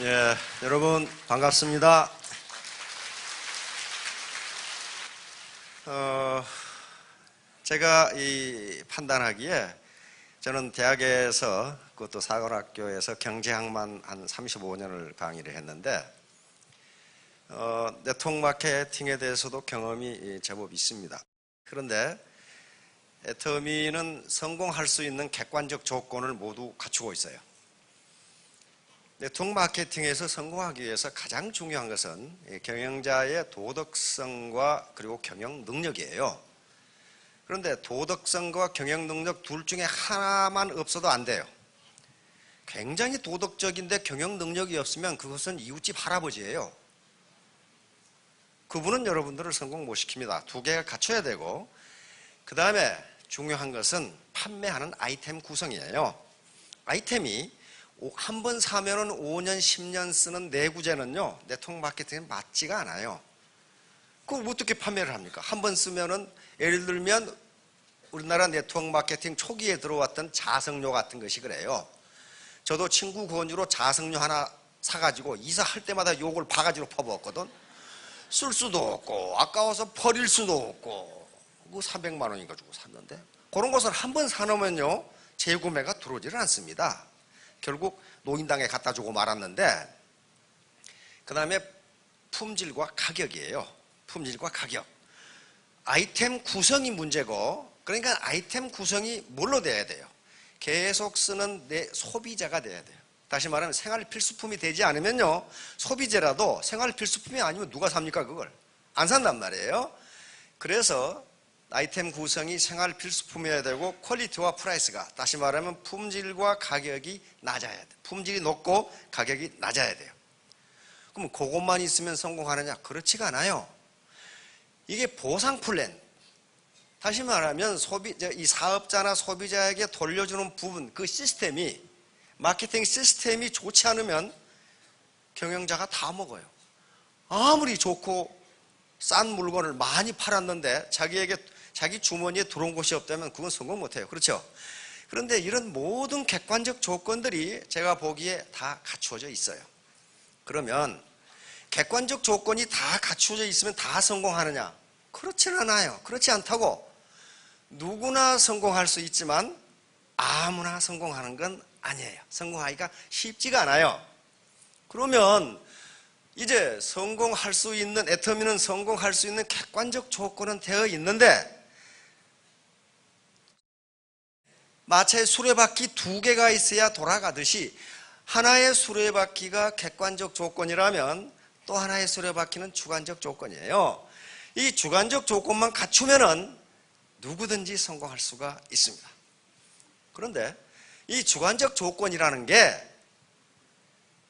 예, 여러분 반갑습니다. 제가 판단하기에 저는 대학에서 그것도 사관학교에서 경제학만 한 35년을 강의를 했는데 네트워크 마케팅에 대해서도 경험이 제법 있습니다. 그런데 애터미는 성공할 수 있는 객관적 조건을 모두 갖추고 있어요. 네트워크 마케팅에서 성공하기 위해서 가장 중요한 것은 경영자의 도덕성과 그리고 경영 능력이에요. 그런데 도덕성과 경영 능력 둘 중에 하나만 없어도 안 돼요. 굉장히 도덕적인데 경영 능력이 없으면 그것은 이웃집 할아버지예요. 그분은 여러분들을 성공 못 시킵니다. 두 개가 갖춰야 되고, 그 다음에 중요한 것은 판매하는 아이템 구성이에요. 아이템이 한 번 사면은 5년, 10년 쓰는 내구재는요, 네트워크 마케팅에 맞지가 않아요. 그럼 어떻게 판매를 합니까? 한 번 쓰면은, 예를 들면, 우리나라 네트워크 마케팅 초기에 들어왔던 자석료 같은 것이 그래요. 저도 친구 권유로 자석료 하나 사가지고 이사할 때마다 욕을 바가지로 퍼부었거든. 쓸 수도 없고, 아까워서 버릴 수도 없고, 그 300만 원인가 주고 샀는데, 그런 것을 한 번 사놓으면요, 재구매가 들어오지를 않습니다. 결국 노인당에 갖다 주고 말았는데, 그 다음에 품질과 가격이에요. 품질과 가격. 아이템 구성이 문제고, 그러니까 아이템 구성이 뭘로 돼야 돼요? 계속 쓰는 내 소비자가 돼야 돼요. 다시 말하면 생활 필수품이 되지 않으면요, 소비재라도 생활 필수품이 아니면 누가 삽니까? 그걸 안 산단 말이에요. 그래서 아이템 구성이 생활 필수품이어야 되고, 퀄리티와 프라이스가, 다시 말하면 품질과 가격이 낮아야 돼요. 품질이 높고 가격이 낮아야 돼요. 그럼 그것만 있으면 성공하느냐? 그렇지가 않아요. 이게 보상 플랜, 다시 말하면 이 사업자나 소비자에게 돌려주는 부분, 그 시스템이, 마케팅 시스템이 좋지 않으면 경영자가 다 먹어요. 아무리 좋고 싼 물건을 많이 팔았는데 자기 주머니에 들어온 것이 없다면 그건 성공 못해요. 그렇죠? 그런데 이런 모든 객관적 조건들이 제가 보기에 다 갖추어져 있어요. 그러면 객관적 조건이 다 갖추어져 있으면 다 성공하느냐? 그렇지는 않아요. 그렇지 않다고 누구나 성공할 수 있지만 아무나 성공하는 건 아니에요. 성공하기가 쉽지가 않아요. 그러면 이제 성공할 수 있는, 애터미는 성공할 수 있는 객관적 조건은 되어 있는데, 마차에 수레바퀴 두 개가 있어야 돌아가듯이 하나의 수레바퀴가 객관적 조건이라면 또 하나의 수레바퀴는 주관적 조건이에요. 이 주관적 조건만 갖추면은 누구든지 성공할 수가 있습니다. 그런데 이 주관적 조건이라는 게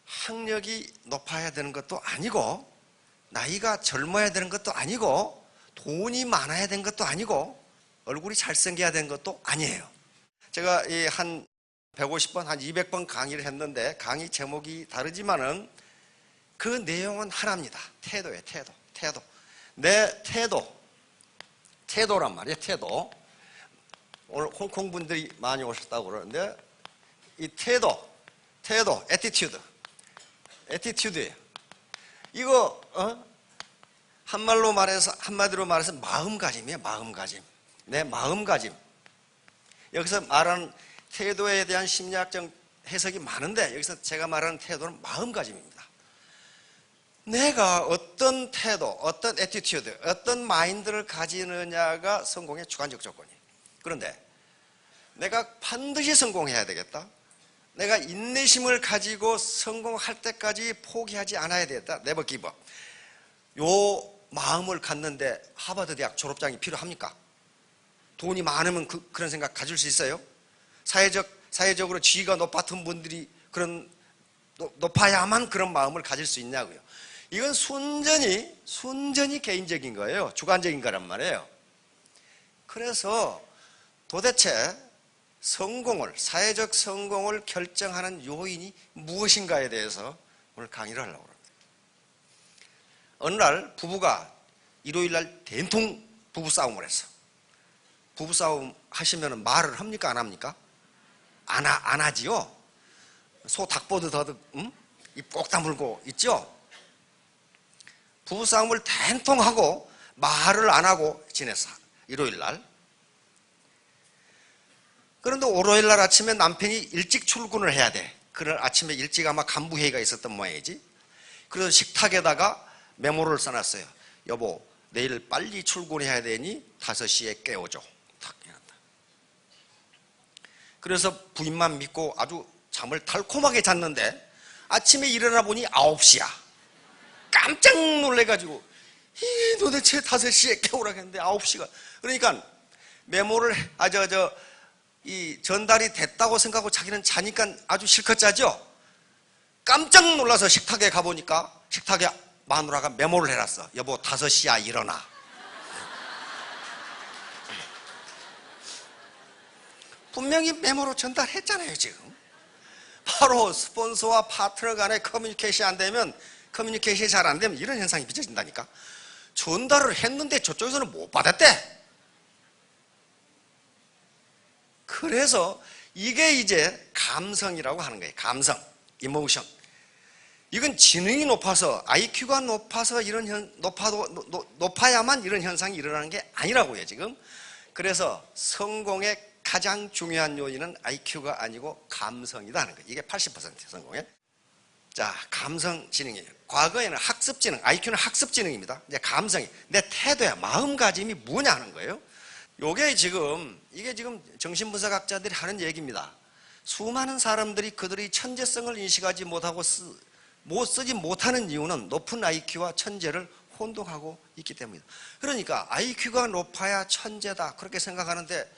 학력이 높아야 되는 것도 아니고, 나이가 젊어야 되는 것도 아니고, 돈이 많아야 되는 것도 아니고, 얼굴이 잘생겨야 되는 것도 아니에요. 제가 한 150번, 한 200번 강의를 했는데, 강의 제목이 다르지만은 그 내용은 하나입니다. 태도예요. 태도. 내 태도란 말이에요. 태도. 오늘 홍콩 분들이 많이 오셨다고 그러는데, 이 태도, 애티튜드예요. 이거 한마디로 말해서 마음가짐이에요. 마음가짐. 내 마음가짐. 여기서 말하는 태도에 대한 심리학적 해석이 많은데, 여기서 제가 말하는 태도는 마음가짐입니다. 내가 어떤 태도, 어떤 애티튜드, 어떤 마인드를 가지느냐가 성공의 주관적 조건이에요. 그런데 내가 반드시 성공해야 되겠다, 내가 인내심을 가지고 성공할 때까지 포기하지 않아야 되겠다, 네버 기브 업, 요 마음을 갖는데 하버드 대학 졸업장이 필요합니까? 돈이 많으면 그런 생각 가질 수 있어요? 사회적으로 지위가 높았던 분들이 높아야만 그런 마음을 가질 수 있냐고요. 이건 순전히 개인적인 거예요. 주관적인 거란 말이에요. 그래서 도대체 사회적 성공을 결정하는 요인이 무엇인가에 대해서 오늘 강의를 하려고 합니다. 어느 날 부부가 일요일 날 된통 부부싸움을 했어. 부부싸움 하시면 말을 합니까? 안 합니까? 안 하지요? 소 닭보드 더득, 입 꼭 다물고 있죠. 부부싸움을 된통하고 말을 안 하고 지냈어. 일요일 날. 그런데 월요일 날 아침에 남편이 일찍 출근을 해야 돼. 그날 아침에 일찍 아마 간부회의가 있었던 모양이지. 그래서 식탁에다가 메모를 써놨어요. 여보, 내일 빨리 출근해야 되니 5시에 깨워줘. 탁 해놨다. 그래서 부인만 믿고 아주 잠을 달콤하게 잤는데 아침에 일어나 보니 9시야. 깜짝 놀래가지고 도대체 5시에 깨우라고 했는데 9시가. 그러니까 메모를 이 전달이 됐다고 생각하고 자기는 자니까 아주 실컷 자죠. 깜짝 놀라서 식탁에 가보니까 식탁에 마누라가 메모를 해놨어. 여보, 5시야 일어나. 분명히 메모로 전달했잖아요. 지금 바로 스폰서와 파트너 간의 커뮤니케이션이 안 되면, 커뮤니케이션이 잘 안 되면 이런 현상이 빚어진다니까. 전달을 했는데 저쪽에서는 못 받았대. 그래서 이게 이제 감성이라고 하는 거예요. 감성, 이모션. 이건 지능이 높아서, IQ가 높아서 높아야만 이런 현상이 일어나는 게 아니라고요, 지금. 그래서 성공의 가장 중요한 요인은 IQ가 아니고 감성이다 하는 거예요. 이게 80% 성공의. 자, 감성 지능이에요. 과거에는 학습 지능, IQ는 학습 지능입니다. 이제 감성이 내 태도야, 마음가짐이 뭐냐 하는 거예요. 이게 지금 정신분석학자들이 하는 얘기입니다. 수많은 사람들이 그들의 천재성을 인식하지 못하고 쓰지 못하는 이유는 높은 IQ와 천재를 혼동하고 있기 때문입니다. 그러니까 IQ가 높아야 천재다 그렇게 생각하는데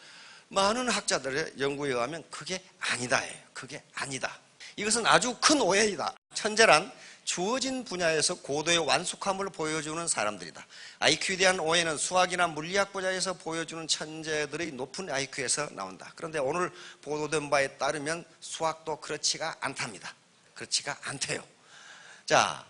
많은 학자들의 연구에 의하면 그게 아니다. 그게 아니다. 이것은 아주 큰 오해이다. 천재란 주어진 분야에서 고도의 완숙함을 보여주는 사람들이다. IQ에 대한 오해는 수학이나 물리학 분야에서 보여주는 천재들의 높은 IQ에서 나온다. 그런데 오늘 보도된 바에 따르면 수학도 그렇지가 않답니다. 그렇지가 않대요. 자,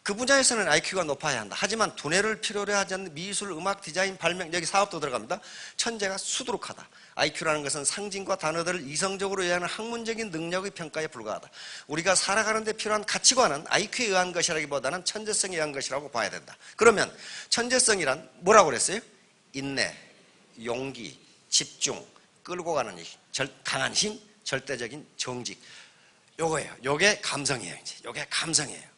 그 분야에서는 IQ가 높아야 한다. 하지만 두뇌를 필요로 하지 않는 미술, 음악, 디자인, 발명, 여기 사업도 들어갑니다. 천재가 수두룩하다. IQ라는 것은 상징과 단어들을 이성적으로 이해하는 학문적인 능력의 평가에 불과하다. 우리가 살아가는 데 필요한 가치관은 IQ에 의한 것이라기보다는 천재성에 의한 것이라고 봐야 된다. 그러면 천재성이란 뭐라고 그랬어요? 인내, 용기, 집중, 끌고 가는 힘, 강한 힘, 절대적인 정직. 요거예요. 요게 감성이에요. 이제 요게 감성이에요.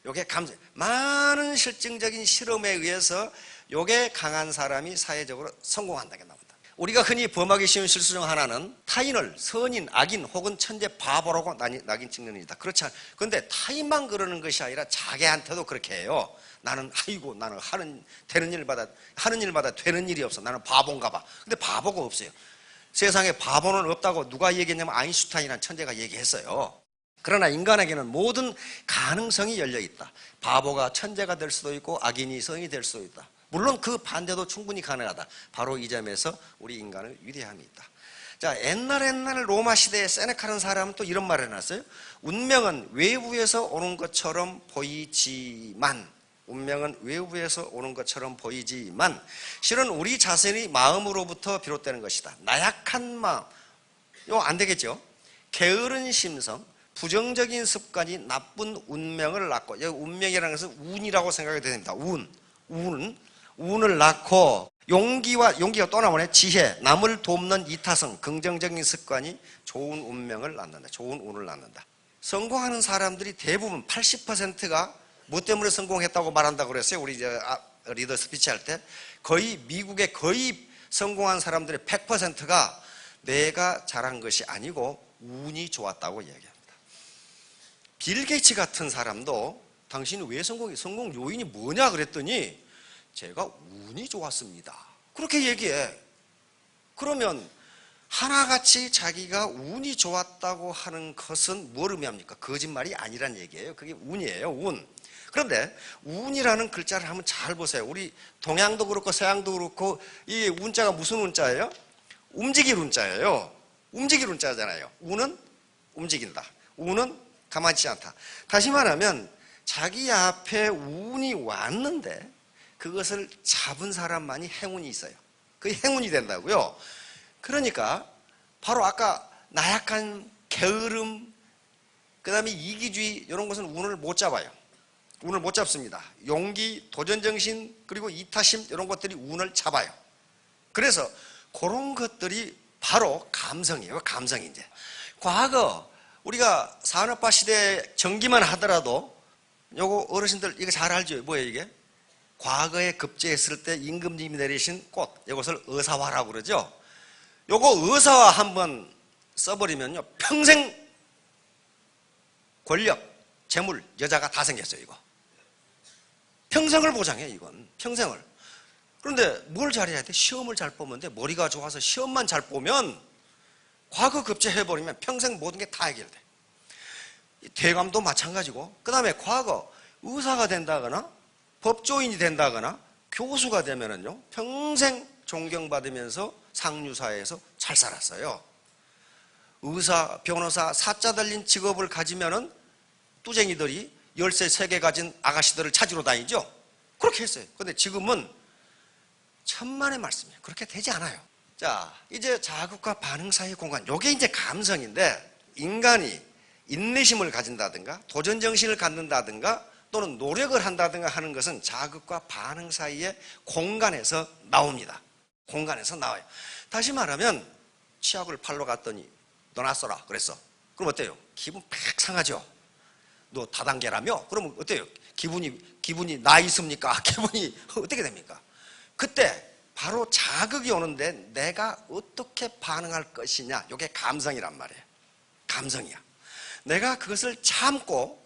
요게 감성. 많은 실증적인 실험에 의해서 요게 강한 사람이 사회적으로 성공한다는 게 나옵니다. 우리가 흔히 범하기 쉬운 실수 중 하나는 타인을 선인, 악인 혹은 천재, 바보라고 낙인 찍는 일이다. 그렇지 않아요. 그런데 타인만 그러는 것이 아니라 자기한테도 그렇게 해요. 나는 하는 일마다 되는 일이 없어. 나는 바본가 봐. 근데 바보가 없어요. 세상에 바보는 없다고 누가 얘기했냐면 아인슈타인이라는 천재가 얘기했어요. 그러나 인간에게는 모든 가능성이 열려있다. 바보가 천재가 될 수도 있고 악인이 성이 될 수도 있다. 물론 그 반대도 충분히 가능하다. 바로 이 점에서 우리 인간의 위대함이 있다. 자, 옛날 로마 시대에 세네카라는 사람은 또 이런 말을 해놨어요. 운명은 외부에서 오는 것처럼 보이지만 실은 우리 자신의 마음으로부터 비롯되는 것이다. 나약한 마음, 이거 안 되겠죠? 게으른 심성, 부정적인 습관이 나쁜 운명을 낳고, 여기 운명이라는 것은 운이라고 생각이 됩니다. 운을 낳고, 용기가 또 나오네. 지혜, 남을 돕는 이타성, 긍정적인 습관이 좋은 운명을 낳는다. 좋은 운을 낳는다. 성공하는 사람들이 대부분 80%가 뭐 때문에 성공했다고 말한다고 그랬어요? 우리 리더 스피치 할 때. 미국의 거의 성공한 사람들의 100%가 내가 잘한 것이 아니고 운이 좋았다고 얘기합니다. 빌 게이츠 같은 사람도 당신이 왜 성공 요인이 뭐냐 그랬더니 제가 운이 좋았습니다. 그렇게 얘기해. 그러면 하나같이 자기가 운이 좋았다고 하는 것은 뭘 의미합니까? 거짓말이 아니란 얘기예요. 그게 운이에요. 운. 그런데 운이라는 글자를 한번 잘 보세요. 우리 동양도 그렇고 서양도 그렇고 이 운자가 무슨 운자예요? 움직일 운자예요. 움직일 운자잖아요. 운은 움직인다. 운은 가만히 있지 않다. 다시 말하면 자기 앞에 운이 왔는데 그것을 잡은 사람만이 행운이 있어요. 그게 행운이 된다고요. 그러니까 바로 아까 나약한 게으름, 그 다음에 이기주의 이런 것은 운을 못 잡아요. 운을 못 잡습니다. 용기, 도전정신, 그리고 이타심 이런 것들이 운을 잡아요. 그래서 그런 것들이 바로 감성이에요. 감성이 이제. 과거 우리가 산업화 시대에 전기만 하더라도 요거 어르신들 이거 잘 알죠? 뭐예요 이게? 과거에 급제했을 때 임금님이 내리신 꽃, 이것을 의사화라고 그러죠. 요거 의사화 한번 써버리면요 평생 권력, 재물, 여자가 다 생겼어요. 이거 평생을 보장해. 이건 평생을. 그런데 뭘 잘해야 돼? 시험을 잘 보면 돼. 머리가 좋아서 시험만 잘 보면 과거 급제해버리면 평생 모든 게 다 해결돼. 대감도 마찬가지고, 그 다음에 과거 의사가 된다거나 법조인이 된다거나 교수가 되면은요 평생 존경받으면서 상류사회에서 잘 살았어요. 의사, 변호사, 사자 달린 직업을 가지면은 뚜쟁이들이 열쇠 3개 가진 아가씨들을 찾으러 다니죠. 그렇게 했어요. 근데 지금은 천만의 말씀이에요. 그렇게 되지 않아요. 자, 이제 자극과 반응 사이의 공간, 요게 이제 감성인데, 인간이 인내심을 가진다든가 도전정신을 갖는다든가 또는 노력을 한다든가 하는 것은 자극과 반응 사이의 공간에서 나옵니다. 공간에서 나와요. 다시 말하면 치약을 팔러 갔더니 너 낯서라 그랬어. 그럼 어때요? 기분 팍 상하죠. 너 다단계라며? 그러면 어때요? 기분이 나 있습니까? 기분이 어떻게 됩니까? 그때 바로 자극이 오는데 내가 어떻게 반응할 것이냐, 이게 감성이란 말이에요. 감성이야. 내가 그것을 참고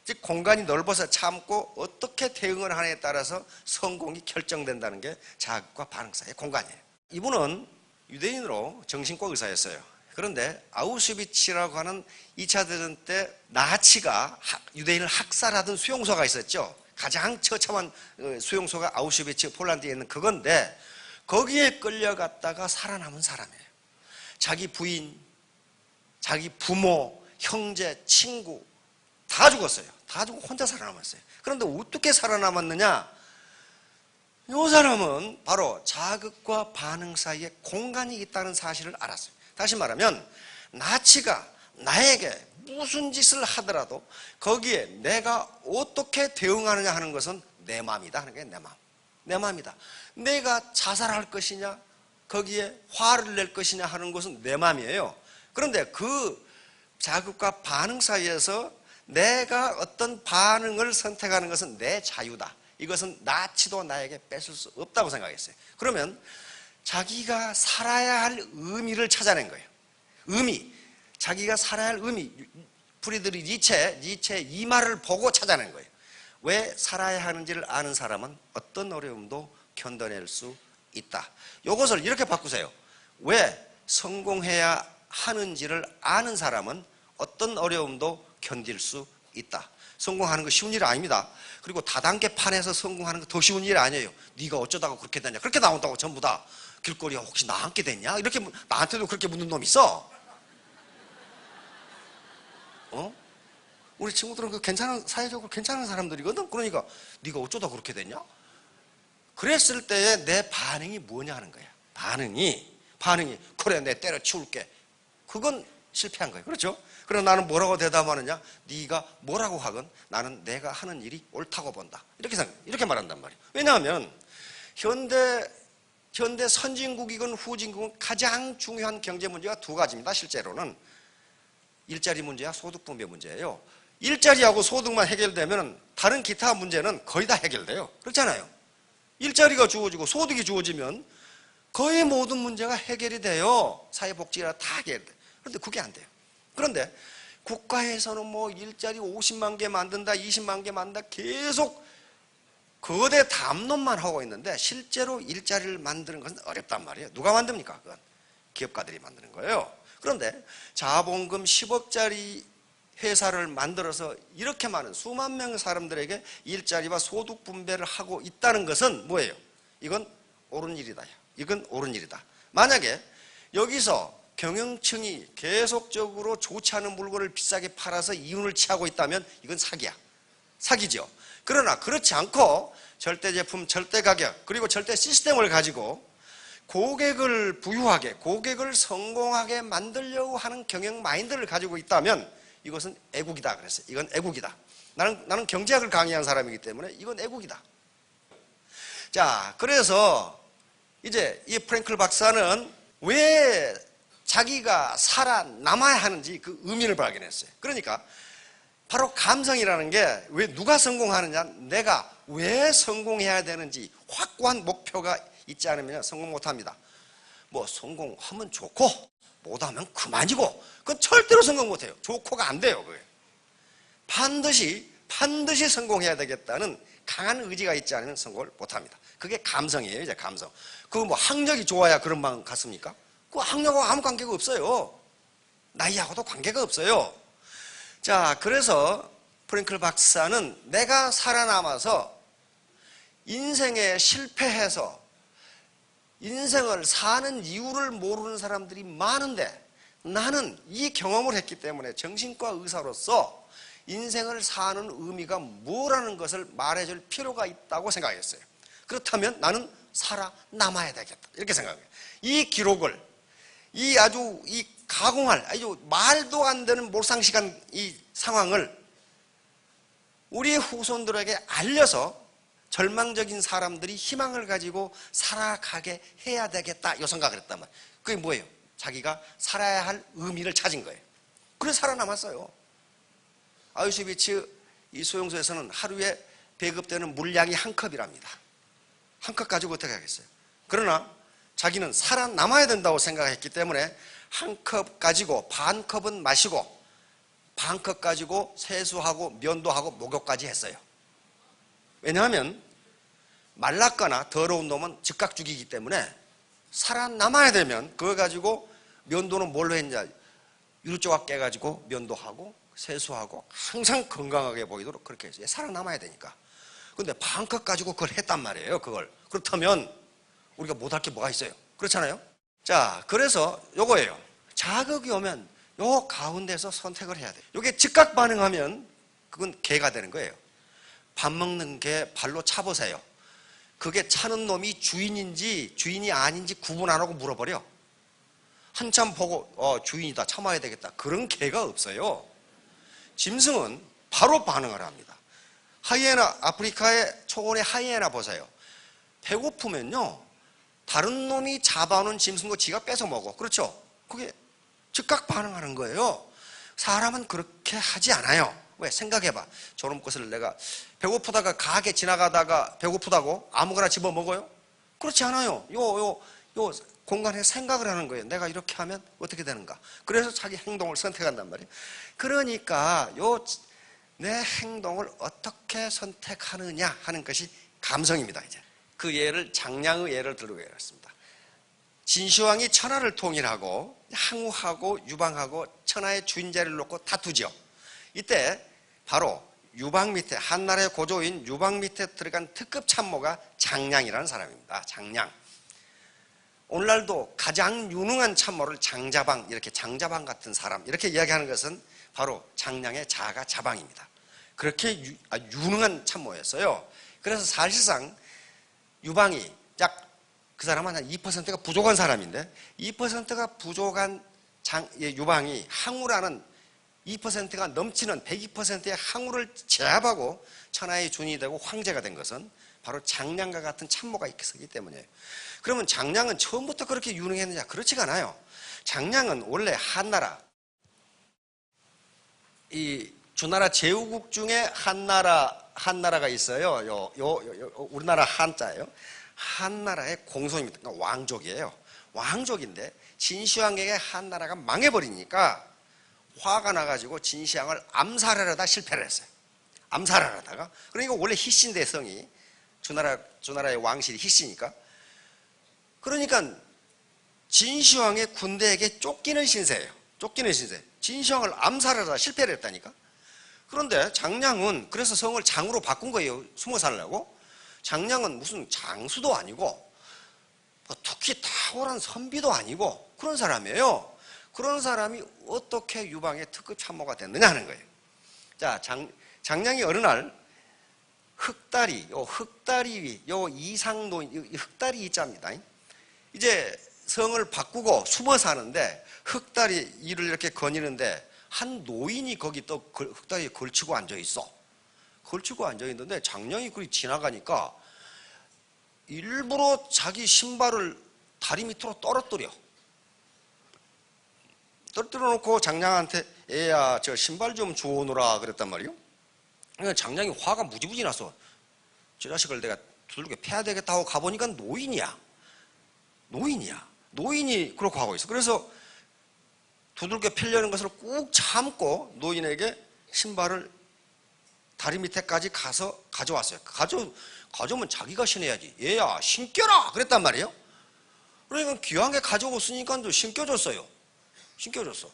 즉 공간이 넓어서 참고 어떻게 대응을 하느냐에 따라서 성공이 결정된다는 게 자극과 반응 사이의 공간이에요. 이분은 유대인으로 정신과 의사였어요. 그런데 아우슈비츠라고 하는 2차 대전 때 나치가 유대인을 학살하던 수용소가 있었죠. 가장 처참한 수용소가 아우슈비츠 폴란드에 있는 그건데, 거기에 끌려갔다가 살아남은 사람이에요. 자기 부인, 자기 부모, 형제, 친구 다 죽었어요. 다 죽고 혼자 살아남았어요. 그런데 어떻게 살아남았느냐? 이 사람은 바로 자극과 반응 사이에 공간이 있다는 사실을 알았어요. 다시 말하면 나치가 나에게 무슨 짓을 하더라도 거기에 내가 어떻게 대응하느냐 하는 것은 내 마음이다 하는 게 내 마음. 내 마음이다. 내가 자살할 것이냐, 거기에 화를 낼 것이냐 하는 것은 내 마음이에요. 그런데 그 자극과 반응 사이에서 내가 어떤 반응을 선택하는 것은 내 자유다. 이것은 나치도 나에게 뺏을 수 없다고 생각했어요. 그러면 자기가 살아야 할 의미를 찾아낸 거예요. 의미, 자기가 살아야 할 의미, 프리드리히 니체의 이 말을 보고 찾아낸 거예요. 왜 살아야 하는지를 아는 사람은 어떤 어려움도 견뎌낼 수 있다. 이것을 이렇게 바꾸세요. 왜 성공해야 하는지를 아는 사람은 어떤 어려움도 견딜 수 있다. 성공하는 거 쉬운 일 아닙니다. 그리고 다단계 판에서 성공하는 거 더 쉬운 일 아니에요. 네가 어쩌다가 그렇게 됐냐, 그렇게 나온다고 전부 다. 길거리에 혹시 나 함께 됐냐, 이렇게 나한테도 그렇게 묻는 놈 있어. 우리 친구들은 그 괜찮은, 사회적으로 괜찮은 사람들이거든. 그러니까 네가 어쩌다 그렇게 됐냐? 그랬을 때의 내 반응이 뭐냐 하는 거야. 반응이 그래 내 때려치울게. 그건 실패한 거예요. 그렇죠? 그럼 나는 뭐라고 대답하느냐? 네가 뭐라고 하건 나는 내가 하는 일이 옳다고 본다. 이렇게 말한단 말이에요. 왜냐하면 현대 선진국이건 후진국은 가장 중요한 경제 문제가 2가지입니다. 실제로는 일자리 문제와 소득 분배 문제예요. 일자리하고 소득만 해결되면 다른 기타 문제는 거의 다 해결돼요. 그렇잖아요. 일자리가 주어지고 소득이 주어지면 거의 모든 문제가 해결이 돼요. 사회복지가 다 해결돼요. 그런데 그게 안 돼요. 그런데 국가에서는 뭐 일자리 50만 개 만든다, 20만 개 만든다, 계속 거대 담론만 하고 있는데 실제로 일자리를 만드는 것은 어렵단 말이에요. 누가 만듭니까? 그건 기업가들이 만드는 거예요. 그런데 자본금 10억짜리 회사를 만들어서 이렇게 많은 수만 명의 사람들에게 일자리와 소득 분배를 하고 있다는 것은 뭐예요? 이건 옳은 일이다. 이건 옳은 일이다. 만약에 여기서 경영층이 계속적으로 좋지 않은 물건을 비싸게 팔아서 이윤을 취하고 있다면 이건 사기야. 사기죠. 그러나 그렇지 않고 절대 제품, 절대 가격, 그리고 절대 시스템을 가지고 고객을 부유하게, 고객을 성공하게 만들려고 하는 경영 마인드를 가지고 있다면 이것은 애국이다 그랬어요. 이건 애국이다. 나는 경제학을 강의한 사람이기 때문에 이건 애국이다. 자, 그래서 이제 이 프랭클 박사는 왜 자기가 살아남아야 하는지 그 의미를 발견했어요. 그러니까 바로 감성이라는 게 왜 누가 성공하느냐, 내가 왜 성공해야 되는지 확고한 목표가 있지 않으면 성공 못합니다. 뭐 성공하면 좋고 못하면 그만이고 그건 절대로 성공 못해요. 좋고가 안 돼요. 그게 반드시 성공해야 되겠다는 강한 의지가 있지 않으면 성공을 못합니다. 그게 감성이에요. 이제 감성. 그 뭐 학력이 좋아야 그런 마음 같습니까? 그 학력하고 아무 관계가 없어요. 나이하고도 관계가 없어요. 자, 그래서 프랭클 박사는 내가 살아남아서 인생에 실패해서 인생을 사는 이유를 모르는 사람들이 많은데 나는 이 경험을 했기 때문에 정신과 의사로서 인생을 사는 의미가 뭐라는 것을 말해줄 필요가 있다고 생각했어요. 그렇다면 나는 살아남아야 되겠다 이렇게 생각해요. 이 기록을 이 가공할 아주 말도 안 되는 몰상식한 이 상황을 우리 후손들에게 알려서 절망적인 사람들이 희망을 가지고 살아가게 해야 되겠다 이 생각을 했단 말이에요. 그게 뭐예요? 자기가 살아야 할 의미를 찾은 거예요. 그래서 살아남았어요. 아우슈비츠 이 소용소에서는 하루에 배급되는 물량이 한 컵이랍니다. 한 컵 가지고 어떻게 하겠어요? 그러나 자기는 살아남아야 된다고 생각했기 때문에 한 컵 가지고 반 컵은 마시고 반 컵 가지고 세수하고 면도하고 목욕까지 했어요. 왜냐하면 말랐거나 더러운 놈은 즉각 죽이기 때문에 살아남아야 되면 그거 가지고 면도는 뭘로 했냐, 유리조각 깨가지고 면도하고 세수하고 항상 건강하게 보이도록 그렇게 했어요. 살아남아야 되니까. 근데 반 컵 가지고 그걸 했단 말이에요. 그걸. 그렇다면 우리가 못할 게 뭐가 있어요? 그렇잖아요. 자, 그래서 요거예요. 자극이 오면 요 가운데서 선택을 해야 돼요. 요게 즉각 반응하면 그건 개가 되는 거예요. 밥 먹는 개 발로 차보세요. 그게 차는 놈이 주인인지 주인이 아닌지 구분 안 하고 물어버려. 한참 보고 주인이다 참아야 되겠다 그런 개가 없어요. 짐승은 바로 반응을 합니다. 하이에나, 아프리카의 초원의 하이에나 보세요. 배고프면요 다른 놈이 잡아오는 짐승도 지가 뺏어 먹어. 그렇죠? 그게 즉각 반응하는 거예요. 사람은 그렇게 하지 않아요. 왜? 생각해봐. 저놈 것을 내가 배고프다가 가게 지나가다가 배고프다고 아무거나 집어 먹어요? 그렇지 않아요. 요 공간에 생각을 하는 거예요. 내가 이렇게 하면 어떻게 되는가. 그래서 자기 행동을 선택한단 말이에요. 그러니까 내 행동을 어떻게 선택하느냐 하는 것이 감성입니다. 이제 그 예를 장량의 예를 들고 해봤습니다. 진시황이 천하를 통일하고 항우하고 유방하고 천하의 주인자를 놓고 다투죠. 이때 바로 유방 밑에 한나라의 고조인 유방 밑에 들어간 특급 참모가 장량이라는 사람입니다. 장량. 오늘날도 가장 유능한 참모를 장자방, 이렇게 장자방 같은 사람 이렇게 이야기하는 것은 바로 장량의 자가 자방입니다. 그렇게 유능한 참모였어요. 그래서 사실상 유방이 약 그 사람은 한 2%가 부족한 사람인데 2%가 부족한 유방이 항우라는 2%가 넘치는 102%의 항우를 제압하고 천하의 준이 되고 황제가 된 것은 바로 장량과 같은 참모가 있었기 때문이에요. 그러면 장량은 처음부터 그렇게 유능했느냐? 그렇지가 않아요. 장량은 원래 한나라, 이 주나라 제후국 중에 한나라가 있어요. 우리나라 한자예요. 한나라의 공손입니다. 그러니까 왕족이에요. 왕족인데 진시황에게 한나라가 망해버리니까 화가 나가지고 진시황을 암살하려다 실패를 했어요. 암살하려다가. 그러니까 원래 희씨인데 성이 주나라의 왕실이 희씨니까. 그러니까 진시황의 군대에게 쫓기는 신세예요. 쫓기는 신세. 진시황을 암살하려다 실패를 했다니까. 그런데 장량은 그래서 성을 장으로 바꾼 거예요. 숨어 살려고. 장량은 무슨 장수도 아니고 특히 탁월한 선비도 아니고 그런 사람이에요. 그런 사람이 어떻게 유방의 특급 참모가 됐느냐 하는 거예요. 자, 장량이 어느 날 흑다리 위, 이상노, 흑다리 이자입니다. 이제 성을 바꾸고 숨어 사는데 흑다리 이를 이렇게 거니는데 한 노인이 거기 또 흙다리에 걸치고 앉아 있어. 걸치고 앉아 있는데 장량이 그리 지나가니까 일부러 자기 신발을 다리 밑으로 떨어뜨려. 떨어뜨려 놓고 장량한테 애야 저 신발 좀 주워오느라 그랬단 말이에요. 그러니까 장량이 화가 무지무지 나서 저 자식을 내가 두들겨 패야 되겠다 하고 가보니까 노인이야. 노인이 그렇게 하고 있어. 그래서 두들겨 패려는 것을 꾹 참고 노인에게 신발을 다리 밑에까지 가서 가져왔어요. 가져오면 자기가 신어야지. 얘야 신겨라 그랬단 말이에요. 그러니까 귀한 게 가져왔으니까 신겨줬어요. 신겨줬어.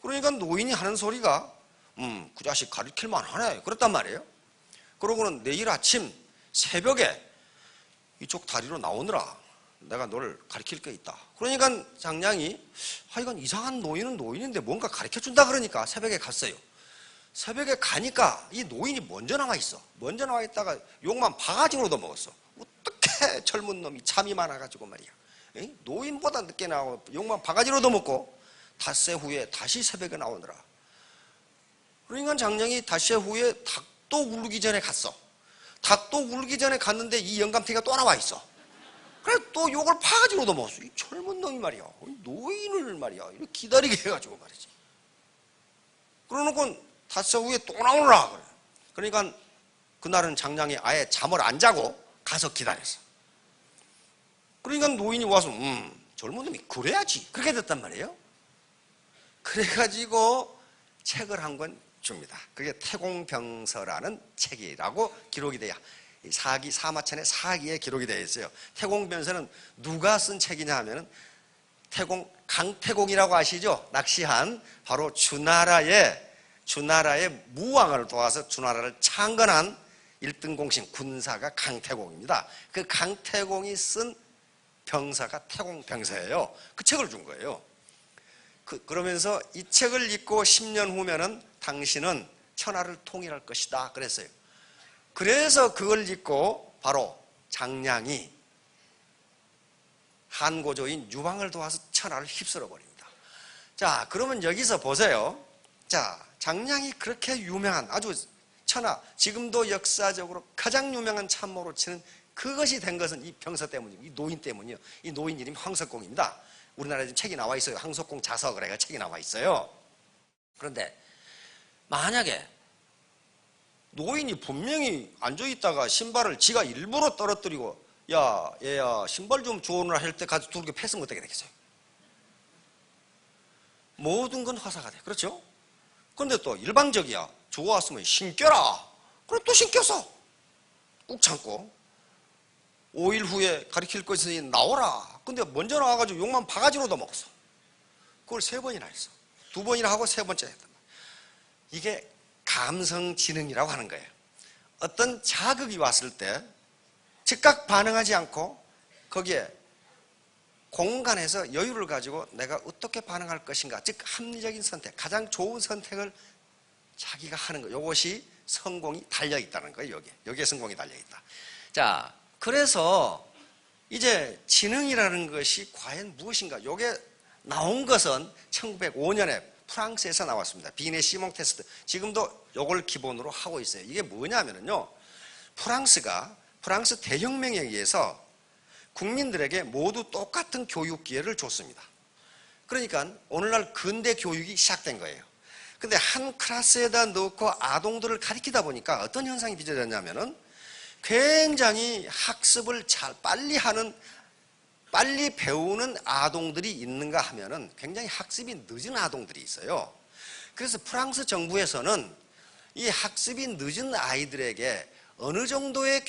그러니까 노인이 하는 소리가 그 자식 가르칠만 하네 그랬단 말이에요. 그러고는 내일 아침 새벽에 이쪽 다리로 나오느라 내가 너를 가르칠 게 있다. 그러니까 장량이 하여간 이상한 노인은 노인인데 뭔가 가르쳐준다 그러니까 새벽에 갔어요. 새벽에 가니까 이 노인이 먼저 나와 있어. 먼저 나와 있다가 욕만 바가지로 얻어먹었어. 어떻게 젊은 놈이 잠이 많아가지고 말이야. 노인보다 늦게 나오고 욕만 바가지로 얻어먹고 닷새 후에 다시 새벽에 나오느라. 그러니까 장량이 닷새 후에 닭도 울기 전에 갔어. 닭도 울기 전에 갔는데 이 영감탱이가 또 나와 있어. 그래 또 욕을 바가지로 얻어먹었어. 이 젊은 놈이 말이야. 노인을 말이야. 이렇게 기다리게 해가지고 말이지. 그러놓고 닷새 후에 또 나오느라 그래. 그러니까 그날은 장량이 아예 잠을 안 자고 가서 기다렸어. 그러니까 노인이 와서 젊은 놈이 그래야지 그렇게 됐단 말이에요. 그래가지고 책을 한 권 줍니다. 그게 태공병서라는 책이라고 기록이 돼요. 사마천의 사기에 기록이 되어 있어요. 태공병서는 누가 쓴 책이냐 하면은 강태공이라고 아시죠? 낚시한 바로 주나라의 무왕을 도와서 주나라를 창건한 1등 공신 군사가 강태공입니다. 그 강태공이 쓴 병사가 태공병서예요. 그 책을 준 거예요. 그러면서 이 책을 읽고 10년 후면은 당신은 천하를 통일할 것이다 그랬어요. 그래서 그걸 읽고 바로 장량이 한고조인 유방을 도와서 천하를 휩쓸어 버립니다. 자, 그러면 여기서 보세요. 자, 장량이 그렇게 유명한 아주 천하, 지금도 역사적으로 가장 유명한 참모로 치는 그것이 된 것은 이 병서 때문이에요. 이 노인 때문이에요. 이 노인 이름이 황석공입니다. 우리나라에 지금 책이 나와 있어요. 황석공 자서그래가 그래가 책이 나와 있어요. 그런데 만약에 노인이 분명히 앉아있다가 신발을 지가 일부러 떨어뜨리고 야 얘야 신발 좀 주워오느라 할 때 가서 두들겨 팼으면 어떻게 되겠어요? 모든 건 화사가 돼. 그렇죠? 그런데 또 일방적이야. 주워왔으면 신겨라. 그래 또 신겨서 꾹 참고 5일 후에 가르칠 것이 나오라. 근데 먼저 나와가지고 욕만 바가지로 얻어먹었어. 그걸 3번이나 했어. 2번이나 하고 3번째 했단 말이야. 이게 감성지능이라고 하는 거예요. 어떤 자극이 왔을 때 즉각 반응하지 않고 거기에 공간에서 여유를 가지고 내가 어떻게 반응할 것인가, 즉 합리적인 선택, 가장 좋은 선택을 자기가 하는 거. 이것이 성공이 달려있다는 거예요. 여기에 성공이 달려있다. 자, 그래서 이제 지능이라는 것이 과연 무엇인가? 이게 나온 것은 1905년에 프랑스에서 나왔습니다. 비네 시몽 테스트. 지금도 이걸 기본으로 하고 있어요. 이게 뭐냐면요. 프랑스 대혁명에 의해서 국민들에게 모두 똑같은 교육 기회를 줬습니다. 그러니까 오늘날 근대 교육이 시작된 거예요. 근데 한 클래스에다 넣고 아동들을 가르치다 보니까 어떤 현상이 빚어졌냐면은 굉장히 학습을 빨리 배우는 아동들이 있는가 하면은 굉장히 학습이 늦은 아동들이 있어요. 그래서 프랑스 정부에서는 이 학습이 늦은 아이들에게 어느 정도의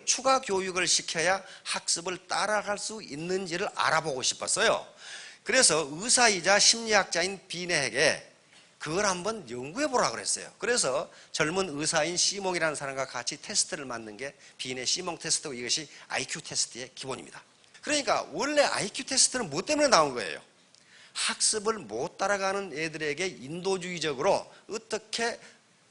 추가 교육을 시켜야 학습을 따라갈 수 있는지를 알아보고 싶었어요. 그래서 의사이자 심리학자인 비네에게 그걸 한번 연구해 보라 그랬어요. 그래서 젊은 의사인 시몽이라는 사람과 같이 테스트를 만든 게 비네 시몽 테스트고 이것이 IQ 테스트의 기본입니다. 그러니까 원래 IQ 테스트는 뭐 때문에 나온 거예요? 학습을 못 따라가는 애들에게 인도주의적으로 어떻게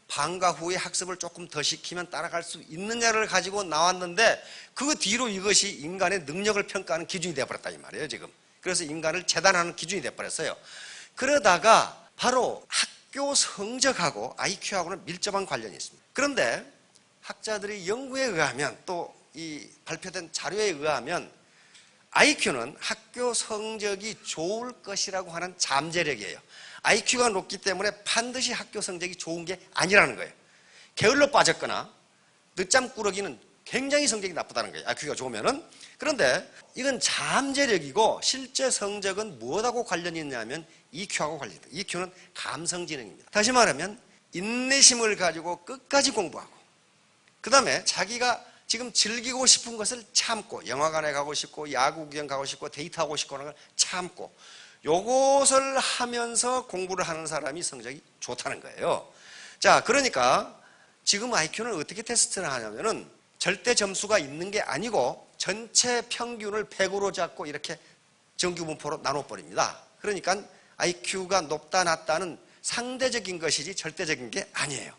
방과 후에 학습을 조금 더 시키면 따라갈 수 있느냐를 가지고 나왔는데 그 뒤로 이것이 인간의 능력을 평가하는 기준이 되어버렸다 이 말이에요 지금. 그래서 인간을 재단하는 기준이 되어버렸어요. 그러다가 바로 학교 성적하고 IQ하고는 밀접한 관련이 있습니다. 그런데 학자들의 연구에 의하면 또 이 발표된 자료에 의하면 IQ는 학교 성적이 좋을 것이라고 하는 잠재력이에요. IQ가 높기 때문에 반드시 학교 성적이 좋은 게 아니라는 거예요. 게을러 빠졌거나 늦잠 꾸러기는 굉장히 성적이 나쁘다는 거예요. IQ가 좋으면은. 그런데 이건 잠재력이고 실제 성적은 무엇하고 관련이 있냐면 EQ하고 관련이 있다. EQ는 감성지능입니다. 다시 말하면 인내심을 가지고 끝까지 공부하고 그 다음에 자기가 지금 즐기고 싶은 것을 참고 영화관에 가고 싶고 야구 구경 가고 싶고 데이트하고 싶고 하는 걸 참고 요것을 하면서 공부를 하는 사람이 성적이 좋다는 거예요. 자, 그러니까 지금 IQ는 어떻게 테스트를 하냐면은 절대 점수가 있는 게 아니고 전체 평균을 100으로 잡고 이렇게 정규분포로 나눠버립니다. 그러니까 IQ가 높다 낮다는 상대적인 것이지 절대적인 게 아니에요.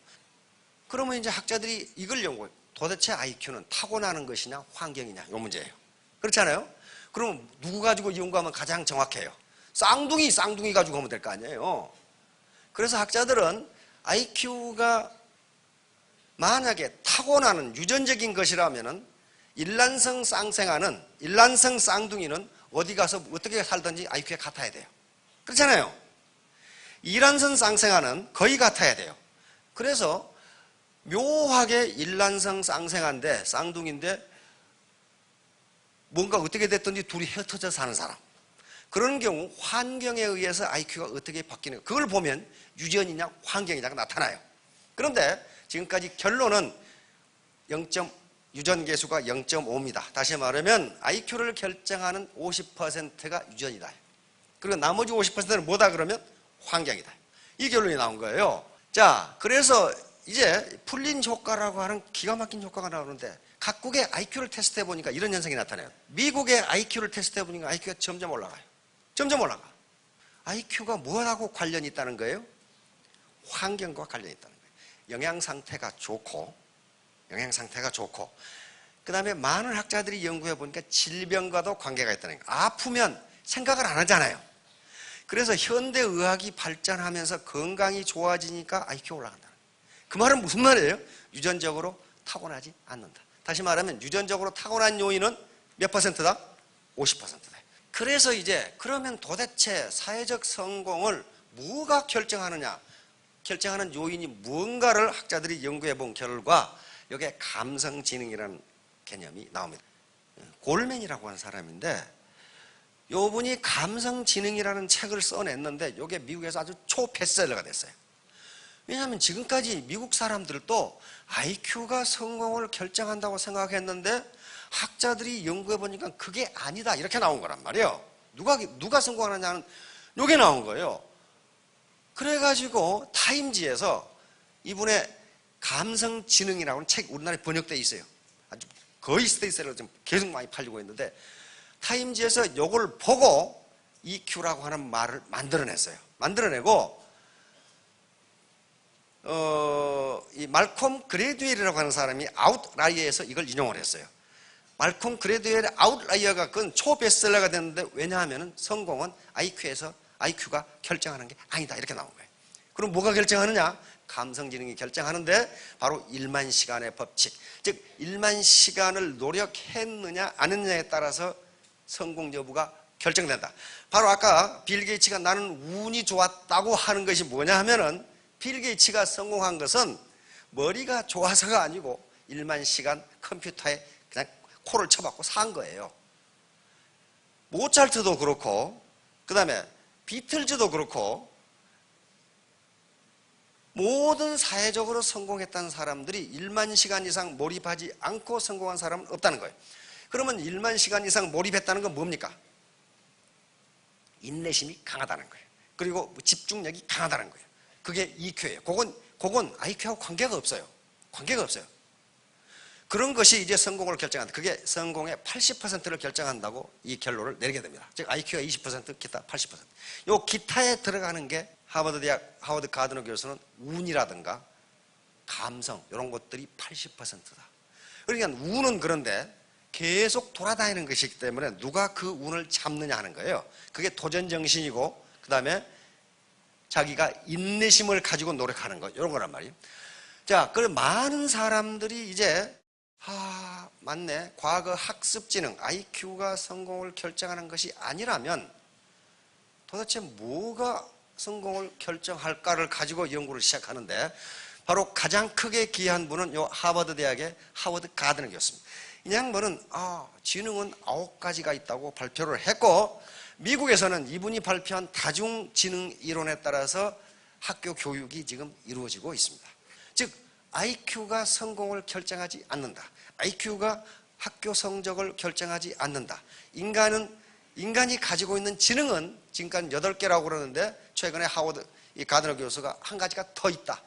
그러면 이제 학자들이 이걸 연구해요. 도대체 IQ는 타고나는 것이냐 환경이냐 이 문제예요. 그렇잖아요. 그럼 누구 가지고 연구하면 가장 정확해요? 쌍둥이 가지고 하면 될 거 아니에요. 그래서 학자들은 IQ가 만약에 타고나는 유전적인 것이라면은 일란성 쌍둥이는 어디 가서 어떻게 살든지 IQ가 같아야 돼요. 그렇잖아요. 이란성 쌍생아는 거의 같아야 돼요. 그래서 묘하게 일란성 쌍둥이인데 뭔가 어떻게 됐든지 둘이 흩어져 사는 사람. 그런 경우 환경에 의해서 IQ가 어떻게 바뀌는 가 그걸 보면 유전이냐 환경이냐가 나타나요. 그런데 지금까지 결론은 유전계수가 0.5입니다. 다시 말하면 IQ를 결정하는 50%가 유전이다. 그리고 나머지 50%는 뭐다 그러면 환경이다. 이 결론이 나온 거예요. 자, 그래서 이제 풀린 효과라고 하는 기가 막힌 효과가 나오는데 각국의 IQ를 테스트해 보니까 이런 현상이 나타나요. 미국의 IQ를 테스트해 보니까 IQ가 점점 올라가요. 점점 올라가. IQ가 뭐하고 관련이 있다는 거예요? 환경과 관련이 있다는 거예요. 영양 상태가 좋고 그 다음에 많은 학자들이 연구해 보니까 질병과도 관계가 있다는 거예요. 아프면 생각을 안 하잖아요. 그래서 현대의학이 발전하면서 건강이 좋아지니까 IQ가 올라간다. 그 말은 무슨 말이에요? 유전적으로 타고나지 않는다. 다시 말하면 유전적으로 타고난 요인은 몇 %다? 50%다. 그래서 이제 그러면 도대체 사회적 성공을 뭐가 결정하느냐? 결정하는 요인이 무언가를 학자들이 연구해 본 결과 여기에 감성지능이라는 개념이 나옵니다. 골맨이라고 하는 사람인데 이분이 감성지능이라는 책을 써냈는데 이게 미국에서 아주 초베스트셀러가 됐어요. 왜냐하면 지금까지 미국 사람들도 IQ가 성공을 결정한다고 생각했는데 학자들이 연구해 보니까 그게 아니다 이렇게 나온 거란 말이에요. 누가 성공하느냐는 이게 나온 거예요. 그래가지고 타임지에서 이분의 감성지능이라고 하는 책 우리나라에 번역되어 있어요. 아주 거의 스테이셀러로 지금 계속 많이 팔리고 있는데 타임지에서 이걸 보고 EQ라고 하는 말을 만들어냈어요. 만들어내고 이 말콤 그레듀엘이라고 하는 사람이 아웃라이어에서 이걸 인용을 했어요. 말콤 그레듀엘의 아웃라이어가 그건 초베스트셀러가 됐는데 왜냐하면 성공은 IQ가 결정하는 게 아니다 이렇게 나온 거예요. 그럼 뭐가 결정하느냐? 감성지능이 결정하는데 바로 1만 시간의 법칙, 즉 1만 시간을 노력했느냐 안 했느냐에 따라서 성공 여부가 결정된다. 바로 아까 빌 게이츠가 나는 운이 좋았다고 하는 것이 뭐냐 하면은 빌 게이츠가 성공한 것은 머리가 좋아서가 아니고 1만 시간 컴퓨터에 그냥 코를 쳐박고 산 거예요. 모차르트도 그렇고 그 다음에 비틀즈도 그렇고 모든 사회적으로 성공했다는 사람들이 1만 시간 이상 몰입하지 않고 성공한 사람은 없다는 거예요. 그러면 1만 시간 이상 몰입했다는 건 뭡니까? 인내심이 강하다는 거예요. 그리고 집중력이 강하다는 거예요. 그게 EQ예요. 그건 IQ하고 관계가 없어요. 그런 것이 이제 성공을 결정한다. 그게 성공의 80%를 결정한다고 이 결론을 내리게 됩니다. 즉 IQ가 20%, 기타 80%. 요 기타에 들어가는 게 하버드 가드너 교수는 운이라든가 감성 이런 것들이 80%다. 그러니까 운은 그런데 계속 돌아다니는 것이기 때문에 누가 그 운을 잡느냐 하는 거예요. 그게 도전 정신이고 그 다음에 자기가 인내심을 가지고 노력하는 것, 이런 거란 말이에요. 자, 그럼 많은 사람들이 이제 맞네, 과거 학습지능 IQ가 성공을 결정하는 것이 아니라면 도대체 뭐가 성공을 결정할까를 가지고 연구를 시작하는데, 바로 가장 크게 기여한 분은 요 하버드 대학의 하워드 가드너 교수입니다. 이 양반은 지능은 9가지가 있다고 발표를 했고, 미국에서는 이분이 발표한 다중지능 이론에 따라서 학교 교육이 지금 이루어지고 있습니다. 즉 IQ가 성공을 결정하지 않는다, IQ가 학교 성적을 결정하지 않는다. 인간이 가지고 있는 지능은 지금까지 8개라고 그러는데, 최근에 하워드 이 가드너 교수가 한 가지가 더 있다.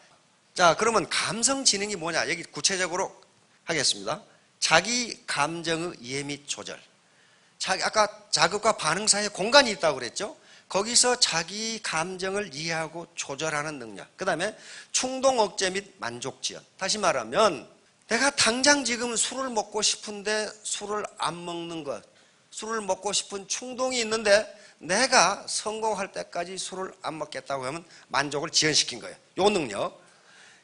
자, 그러면 감성 지능이 뭐냐? 여기 구체적으로 하겠습니다. 자기 감정의 이해 및 조절. 아까 자극과 반응 사이에 공간이 있다고 그랬죠? 거기서 자기 감정을 이해하고 조절하는 능력. 그 다음에 충동 억제 및 만족 지연. 다시 말하면 내가 당장 지금 술을 먹고 싶은데 술을 안 먹는 것, 술을 먹고 싶은 충동이 있는데 내가 성공할 때까지 술을 안 먹겠다고 하면 만족을 지연시킨 거예요. 요 능력.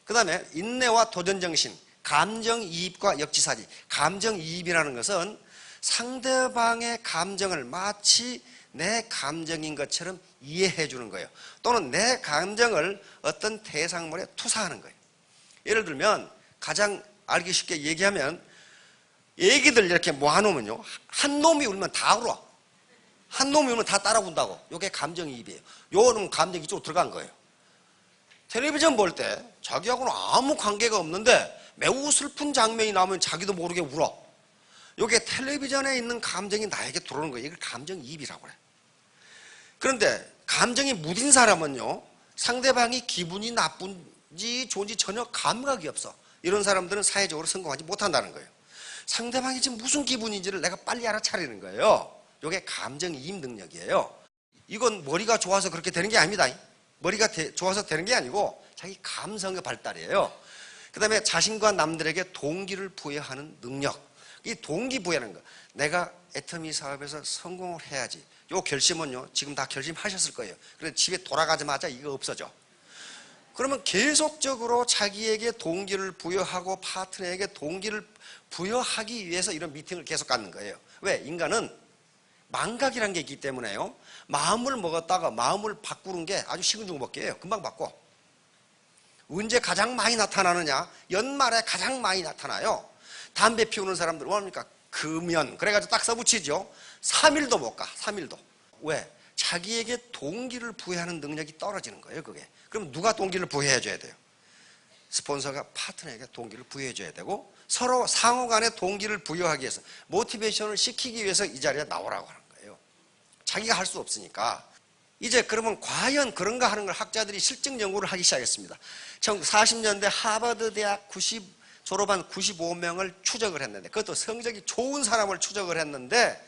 그 다음에 인내와 도전정신, 감정이입과 역지사지. 감정이입이라는 것은 상대방의 감정을 마치 내 감정인 것처럼 이해해 주는 거예요. 또는 내 감정을 어떤 대상물에 투사하는 거예요. 예를 들면 가장 알기 쉽게 얘기하면, 애기들 이렇게 모아놓으면요, 한 놈이 울면 다 울어. 한 놈이 울면 다 따라 운다고. 이게 감정이입이에요. 요놈 감정이 이쪽으로 들어간 거예요. 텔레비전 볼 때 자기하고는 아무 관계가 없는데 매우 슬픈 장면이 나오면 자기도 모르게 울어. 이게 텔레비전에 있는 감정이 나에게 들어오는 거예요. 이걸 감정이입이라고 그래요. 그런데 감정이 무딘 사람은요, 상대방이 기분이 나쁜지 좋은지 전혀 감각이 없어. 이런 사람들은 사회적으로 성공하지 못한다는 거예요. 상대방이 지금 무슨 기분인지를 내가 빨리 알아차리는 거예요. 이게 감정이입 능력이에요. 이건 머리가 좋아서 그렇게 되는 게 아닙니다. 머리가 좋아서 되는 게 아니고 자기 감성의 발달이에요. 그 다음에 자신과 남들에게 동기를 부여하는 능력. 이 동기부여하는 거. 내가 애터미 사업에서 성공을 해야지. 요 결심은요, 지금 다 결심하셨을 거예요. 그래서 집에 돌아가자마자 이거 없어져. 그러면 계속적으로 자기에게 동기를 부여하고 파트너에게 동기를 부여하기 위해서 이런 미팅을 계속 갖는 거예요. 왜? 인간은 망각이라는 게 있기 때문에요. 마음을 먹었다가 마음을 바꾸는 게 아주 시근중법이에요. 금방 바꿔. 언제 가장 많이 나타나느냐? 연말에 가장 많이 나타나요. 담배 피우는 사람들 뭐합니까? 금연. 그래가지고 딱 써붙이죠. 3일도 못 가. 3일도. 왜? 자기에게 동기를 부여하는 능력이 떨어지는 거예요. 그게. 그럼 누가 동기를 부여해 줘야 돼요? 스폰서가 파트너에게 동기를 부여해 줘야 되고, 서로 상호 간에 동기를 부여하기 위해서, 모티베이션을 시키기 위해서 이 자리에 나오라고 하는 거예요. 자기가 할 수 없으니까. 이제 그러면 과연 그런가 하는 걸 학자들이 실증 연구를 하기 시작했습니다. 1940년대 하버드 대학 졸업한 95명을 추적을 했는데, 그것도 성적이 좋은 사람을 추적을 했는데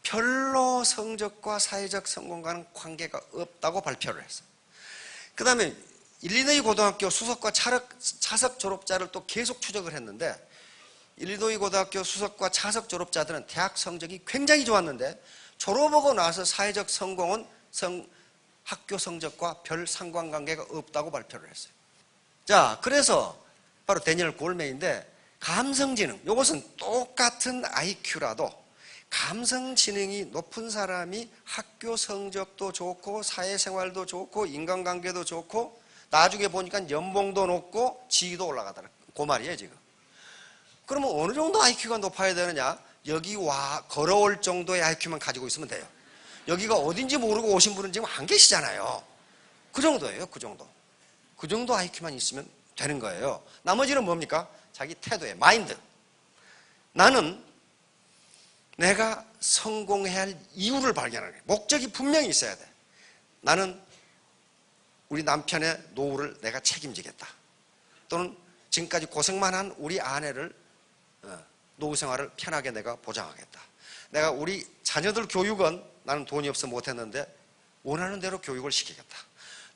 별로 성적과 사회적 성공과는 관계가 없다고 발표를 했어요. 그 다음에 일리노이 고등학교 수석과 차석 졸업자를 또 계속 추적을 했는데, 일리노이 고등학교 수석과 차석 졸업자들은 대학 성적이 굉장히 좋았는데 졸업하고 나서 사회적 성공은 학교 성적과 별 상관관계가 없다고 발표를 했어요. 자, 그래서 바로 데니얼 골메인데, 감성지능, 이것은 똑같은 IQ라도 감성지능이 높은 사람이 학교 성적도 좋고 사회생활도 좋고 인간관계도 좋고 나중에 보니까 연봉도 높고 지위도 올라가더라. 그 말이에요 지금. 그러면 어느 정도 IQ가 높아야 되느냐? 여기 와 걸어올 정도의 IQ만 가지고 있으면 돼요. 여기가 어딘지 모르고 오신 분은 지금 안 계시잖아요. 그 정도예요. 그 정도 IQ만 있으면 되는 거예요. 나머지는 뭡니까? 자기 태도에 마인드. 나는 내가 성공해야 할 이유를 발견하는 거예요. 목적이 분명히 있어야 돼. 나는 우리 남편의 노후를 내가 책임지겠다. 또는 지금까지 고생만 한 우리 아내를 노후 생활을 편하게 내가 보장하겠다. 내가 우리 자녀들 교육은 나는 돈이 없어 못했는데 원하는 대로 교육을 시키겠다.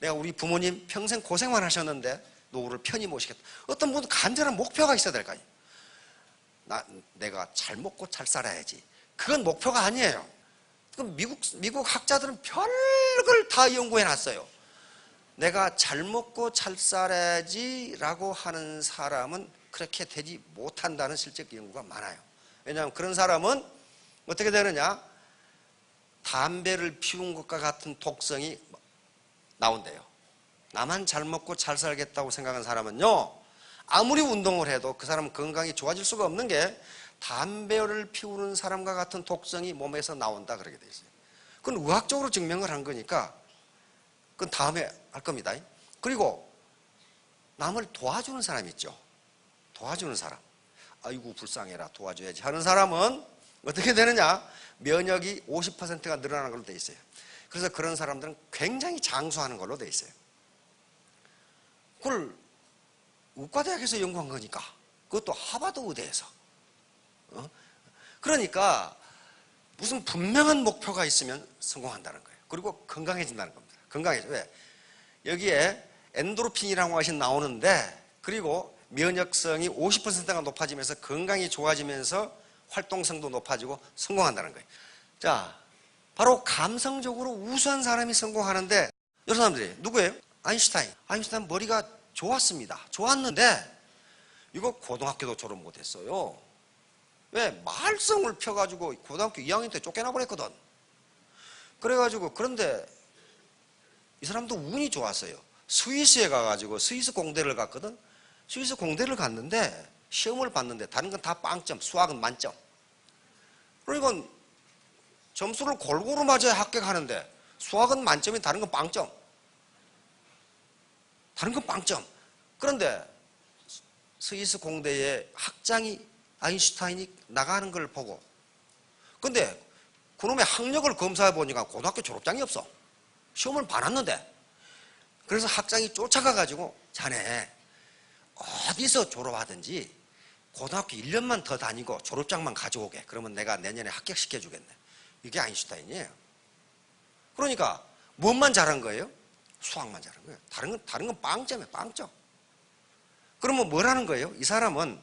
내가 우리 부모님 평생 고생만 하셨는데 노후를 편히 모시겠다. 어떤 분은 간절한 목표가 있어야 될 거 아니에요. 내가 잘 먹고 잘 살아야지. 그건 목표가 아니에요. 미국 학자들은 별걸 다 연구해 놨어요. 내가 잘 먹고 잘 살아야지라고 하는 사람은 그렇게 되지 못한다는 실제 연구가 많아요. 왜냐하면 그런 사람은 어떻게 되느냐? 담배를 피운 것과 같은 독성이 나온대요. 나만 잘 먹고 잘 살겠다고 생각하는 사람은요, 아무리 운동을 해도 그 사람은 건강이 좋아질 수가 없는 게 담배를 피우는 사람과 같은 독성이 몸에서 나온다 그렇게 돼 있어요. 그건 의학적으로 증명을 한 거니까 그건 다음에 할 겁니다. 그리고 남을 도와주는 사람 있죠. 도와주는 사람. 아이고 불쌍해라 도와줘야지 하는 사람은 어떻게 되느냐? 면역이 50%가 늘어나는 걸로 돼 있어요. 그래서 그런 사람들은 굉장히 장수하는 걸로 돼 있어요. 그걸 의과대학에서 연구한 거니까. 그것도 하버드 의대에서. 그러니까 무슨 분명한 목표가 있으면 성공한다는 거예요. 그리고 건강해진다는 겁니다. 건강해져. 왜? 여기에 엔도르핀이라는 것이 나오는데, 그리고 면역성이 50%가 높아지면서 건강이 좋아지면서 활동성도 높아지고 성공한다는 거예요. 자, 바로 감성적으로 우수한 사람이 성공하는데, 여러 사람들이 누구예요? 아인슈타인. 아인슈타인 머리가 좋았습니다. 좋았는데 이거 고등학교도 졸업 못했어요. 왜? 말썽을 펴가지고 고등학교 2학년 때 쫓겨나 버렸거든. 그래가지고, 그런데 이 사람도 운이 좋았어요. 스위스에 가가지고 스위스 공대를 갔거든. 스위스 공대를 갔는데 시험을 봤는데 다른 건 다 빵점, 수학은 만점. 그러니까 점수를 골고루 맞아야 합격하는데 수학은 만점이 다른 건 빵점. 다른 건 빵점. 그런데 스위스 공대에 학장이 아인슈타인이 나가는 걸 보고, 근데 그놈의 학력을 검사해 보니까 고등학교 졸업장이 없어. 시험을 봐놨는데. 그래서 학장이 쫓아가가지고 자네 어디서 졸업하든지 고등학교 1년만 더 다니고 졸업장만 가져오게. 그러면 내가 내년에 합격시켜주겠네. 이게 아인슈타인이에요. 그러니까 무엇만 잘한 거예요? 수학만 잘한 거예요. 다른 건 빵점이에요. 빵점. 그러면 뭐라는 거예요? 이 사람은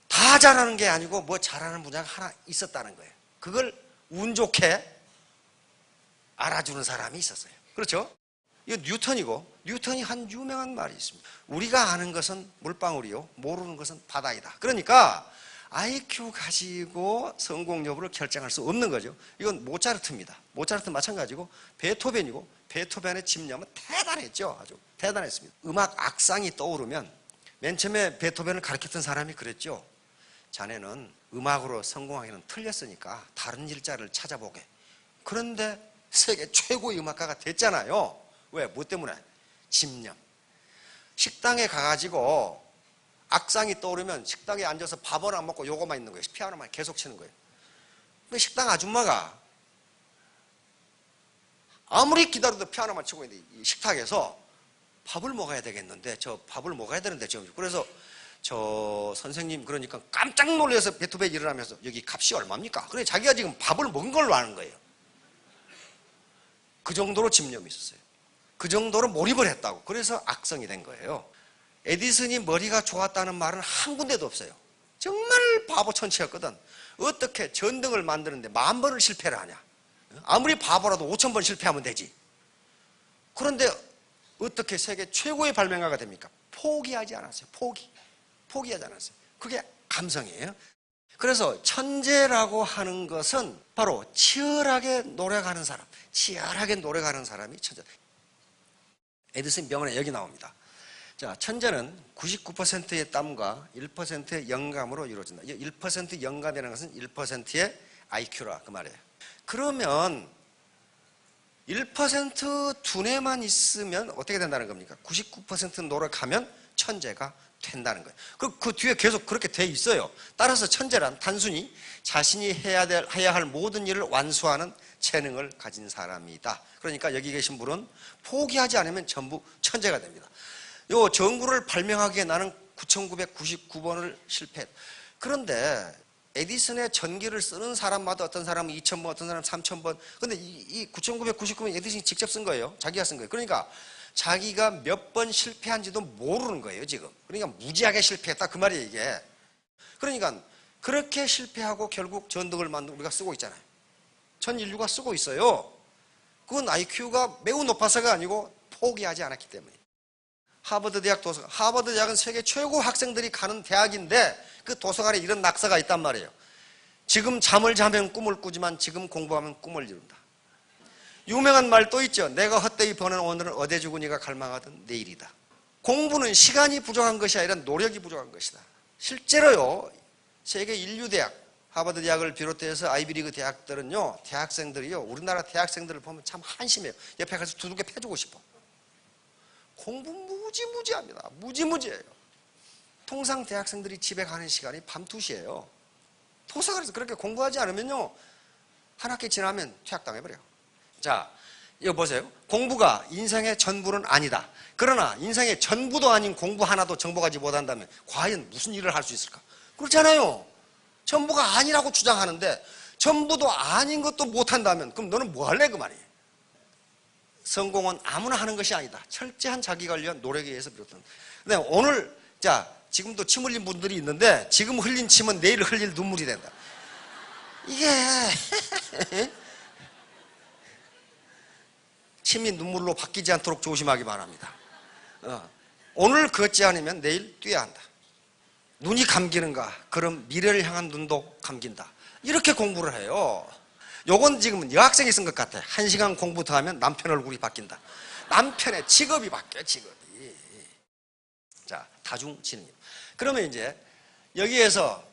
다 잘하는 게 아니고 뭐 잘하는 분야가 하나 있었다는 거예요. 그걸 운 좋게 알아주는 사람이 있었어요. 그렇죠? 이거 뉴턴이고, 뉴턴이 한 유명한 말이 있습니다. 우리가 아는 것은 물방울이요, 모르는 것은 바다이다. 그러니까 IQ 가지고 성공 여부를 결정할 수 없는 거죠. 이건 모차르트입니다. 모차르트 마찬가지고 베토벤이고, 베토벤의 집념은 대단했죠. 아주 대단했습니다. 음악 악상이 떠오르면 맨 처음에 베토벤을 가르쳤던 사람이 그랬죠. 자네는 음악으로 성공하기는 틀렸으니까 다른 일자를 찾아보게. 그런데 세계 최고의 음악가가 됐잖아요. 왜? 뭐 때문에? 집념. 식당에 가가지고 악상이 떠오르면 식당에 앉아서 밥을 안 먹고 요거만 있는 거예요. 피아노만 계속 치는 거예요. 근데 식당 아줌마가 아무리 기다려도 피아노만 치고 있는데 이 식탁에서 밥을 먹어야 되겠는데, 저 밥을 먹어야 되는데 지금. 그래서 저 선생님, 그러니까 깜짝 놀라서 베토벤이 일어나면서 여기 값이 얼마입니까? 그래 자기가 지금 밥을 먹은 걸로 아는 거예요. 그 정도로 집념이 있었어요. 그 정도로 몰입을 했다고. 그래서 악성이 된 거예요. 에디슨이 머리가 좋았다는 말은 한 군데도 없어요. 정말 바보 천치였거든. 어떻게 전등을 만드는데 10,000번을 실패를 하냐? 아무리 바보라도 5,000번 실패하면 되지. 그런데 어떻게 세계 최고의 발명가가 됩니까? 포기하지 않았어요. 포기하지 않았어요. 그게 감성이에요. 그래서 천재라고 하는 것은 바로 치열하게 노력하는 사람, 치열하게 노력하는 사람이 천재. 에디슨 명언에 여기 나옵니다. 자, 천재는 99%의 땀과 1%의 영감으로 이루어진다. 1% 영감이라는 것은 1%의 IQ라 그 말이에요. 그러면 1% 두뇌만 있으면 어떻게 된다는 겁니까? 99% 노력하면 천재가 된다는 거예요. 그 뒤에 계속 그렇게 돼 있어요. 따라서 천재란 단순히 자신이 해야 할 모든 일을 완수하는 재능을 가진 사람이다. 그러니까 여기 계신 분은 포기하지 않으면 전부 천재가 됩니다. 요 전구를 발명하기에 나는 9,999번을 실패했다. 그런데 에디슨의 전기를 쓰는 사람마다 어떤 사람은 2,000번, 어떤 사람은 3,000번. 근데 이 9,999번 에디슨이 직접 쓴 거예요. 자기가 쓴 거예요. 그러니까 자기가 몇 번 실패한지도 모르는 거예요, 지금. 그러니까 무지하게 실패했다. 그 말이에요, 이게. 그러니까 그렇게 실패하고 결국 전등을 만들고 우리가 쓰고 있잖아요. 전 인류가 쓰고 있어요. 그건 IQ가 매우 높아서가 아니고 포기하지 않았기 때문에. 하버드 대학 도서관, 하버드 대학은 세계 최고 학생들이 가는 대학인데 그 도서관에 이런 낙서가 있단 말이에요. 지금 잠을 자면 꿈을 꾸지만 지금 공부하면 꿈을 이룬다. 유명한 말 또 있죠. 내가 헛되이 버는 오늘은 어디 죽으니가 갈망하던 내일이다. 공부는 시간이 부족한 것이 아니라 노력이 부족한 것이다. 실제로요, 세계 인류대학, 하버드 대학을 비롯해서 아이비리그 대학들은요, 대학생들이요, 우리나라 대학생들을 보면 참 한심해요. 옆에 가서 두들겨 패주고 싶어. 공부 무지무지합니다. 무지무지해요. 통상 대학생들이 집에 가는 시간이 밤 2시예요. 도서관에서 그렇게 공부하지 않으면요, 한 학기 지나면 퇴학당해버려요. 자, 이거 보세요. 공부가 인생의 전부는 아니다. 그러나 인생의 전부도 아닌 공부 하나도 정복하지 못한다면 과연 무슨 일을 할 수 있을까? 그렇잖아요. 전부가 아니라고 주장하는데 전부도 아닌 것도 못한다면 그럼 너는 뭐 할래 그 말이에요. 성공은 아무나 하는 것이 아니다. 철저한 자기관리와 노력에 의해서 비롯된다. 근데 오늘 자 지금도 침 흘린 분들이 있는데 지금 흘린 침은 내일 흘릴 눈물이 된다. 이게 침이 눈물로 바뀌지 않도록 조심하기 바랍니다. 오늘 걷지 않으면 내일 뛰어야 한다. 눈이 감기는가? 그럼 미래를 향한 눈도 감긴다. 이렇게 공부를 해요. 요건 지금은 여학생이 쓴 것 같아. 1시간 공부 더 하면 남편 얼굴이 바뀐다. 남편의 직업이 바뀌어요, 직업이. 자, 다중지능. 그러면 이제 여기에서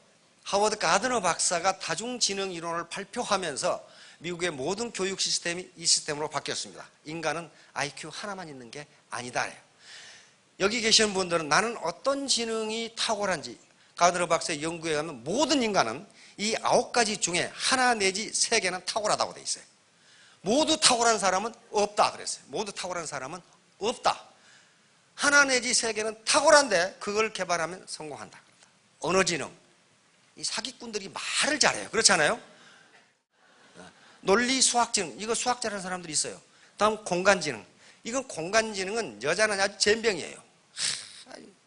하워드 가드너 박사가 다중지능 이론을 발표하면서 미국의 모든 교육 시스템이 이 시스템으로 바뀌었습니다. 인간은 IQ 하나만 있는 게 아니다. 여기 계시는 분들은 나는 어떤 지능이 탁월한지 가드너 박사의 연구에 의하면 모든 인간은 이 9가지 중에 하나 내지 3개는 탁월하다고 돼 있어요. 모두 탁월한 사람은 없다 그랬어요. 모두 탁월한 사람은 없다. 하나 내지 3개는 탁월한데 그걸 개발하면 성공한다. 언어지능. 이 사기꾼들이 말을 잘해요. 그렇잖아요? 논리 수학지능. 이거 수학 잘하는 사람들이 있어요. 다음 공간지능. 이건 공간지능은 여자는 아주 젬병이에요.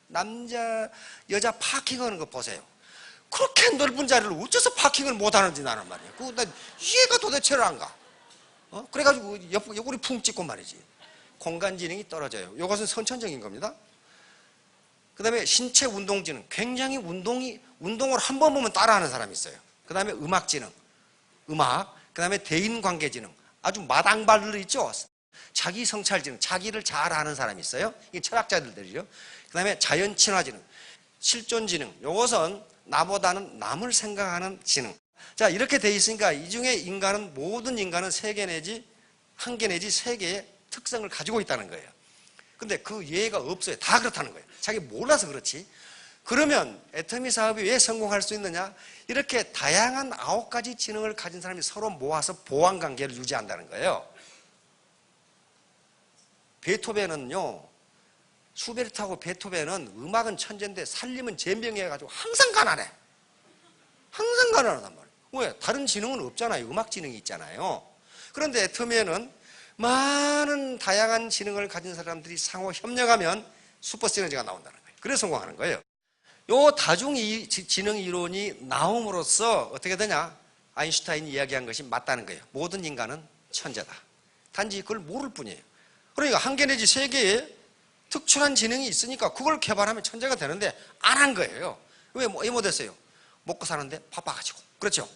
남자, 여자 파킹하는 거 보세요. 그렇게 넓은 자리를 어째서 파킹을 못하는지 나는 말이에요. 그거 나 이해가 도대체를 안 가. 그래가지고 옆구리 풍 찍고 말이지. 공간지능이 떨어져요. 이것은 선천적인 겁니다. 그 다음에 신체 운동지능. 굉장히 운동을 한 번 보면 따라하는 사람이 있어요. 그 다음에 음악지능. 음악. 그 다음에 대인관계지능. 아주 마당발들 있죠. 자기 성찰지능. 자기를 잘 아는 사람이 있어요. 이게 철학자들이죠. 그 다음에 자연친화지능. 실존지능. 이것은 나보다는 남을 생각하는 지능. 자, 이렇게 돼 있으니까 이 중에 인간은, 모든 인간은 3개 내지 1개 내지 3개의 특성을 가지고 있다는 거예요. 근데 그 예가 없어요. 다 그렇다는 거예요. 자기 몰라서 그렇지. 그러면 애터미 사업이 왜 성공할 수 있느냐? 이렇게 다양한 9가지 지능을 가진 사람이 서로 모아서 보완관계를 유지한다는 거예요. 베토벤은요, 슈베르트하고 베토벤은 음악은 천재인데 살림은 젬병이어가지고 항상 가난해. 항상 가난하단 말이에요. 왜? 다른 지능은 없잖아요. 음악 지능이 있잖아요. 그런데 애터미에는 많은 다양한 지능을 가진 사람들이 상호 협력하면 슈퍼 시너지가 나온다는 거예요. 그래서 성공하는 거예요. 요 다중지능 이론이 나옴으로써 어떻게 되냐? 아인슈타인이 이야기한 것이 맞다는 거예요. 모든 인간은 천재다. 단지 그걸 모를 뿐이에요. 그러니까 1개 내지 3개의 특출한 지능이 있으니까 그걸 개발하면 천재가 되는데 안 한 거예요. 왜 못했어요? 먹고 사는데 바빠가지고. 그렇죠?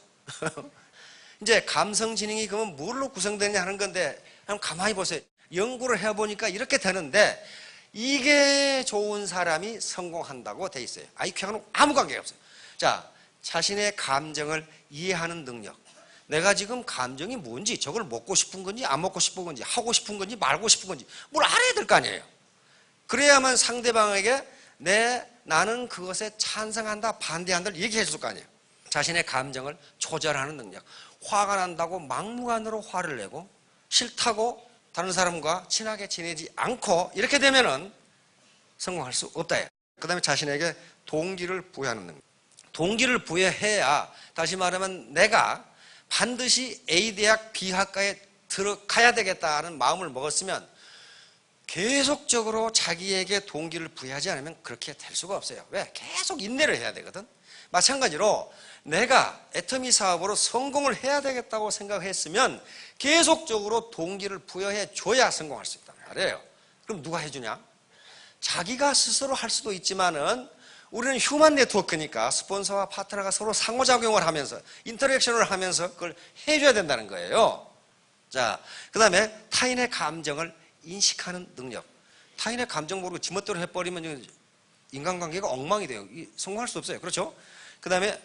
이제 감성지능이 그러면 뭘로 구성되느냐 하는 건데 한번 가만히 보세요. 연구를 해보니까 이렇게 되는데 이게 좋은 사람이 성공한다고 돼 있어요. IQ하고는 아무 관계가 없어요. 자, 자신의 감정을 이해하는 능력. 내가 지금 감정이 뭔지, 저걸 먹고 싶은 건지 안 먹고 싶은 건지 하고 싶은 건지 말고 싶은 건지 뭘 알아야 될 거 아니에요. 그래야만 상대방에게 나는 그것에 찬성한다, 반대한다를 얘기해 줄 거 아니에요. 자신의 감정을 조절하는 능력. 화가 난다고 막무가내로 화를 내고 싫다고 다른 사람과 친하게 지내지 않고 이렇게 되면은 성공할 수 없다. 그 다음에 자신에게 동기를 부여하는 능력. 동기를 부여해야, 다시 말하면 내가 반드시 A 대학 B학과에 들어가야 되겠다는 마음을 먹었으면 계속적으로 자기에게 동기를 부여하지 않으면 그렇게 될 수가 없어요. 왜? 계속 인내를 해야 되거든. 마찬가지로 내가 애터미 사업으로 성공을 해야 되겠다고 생각했으면 계속적으로 동기를 부여해 줘야 성공할 수 있단 말이에요. 그럼 누가 해주냐? 자기가 스스로 할 수도 있지만은 우리는 휴먼 네트워크니까 스폰서와 파트너가 서로 상호작용을 하면서 인터랙션을 하면서 그걸 해줘야 된다는 거예요. 자, 그 다음에 타인의 감정을 인식하는 능력. 타인의 감정 모르고 지멋대로 해버리면 인간관계가 엉망이 돼요. 성공할 수 없어요. 그렇죠? 그 다음에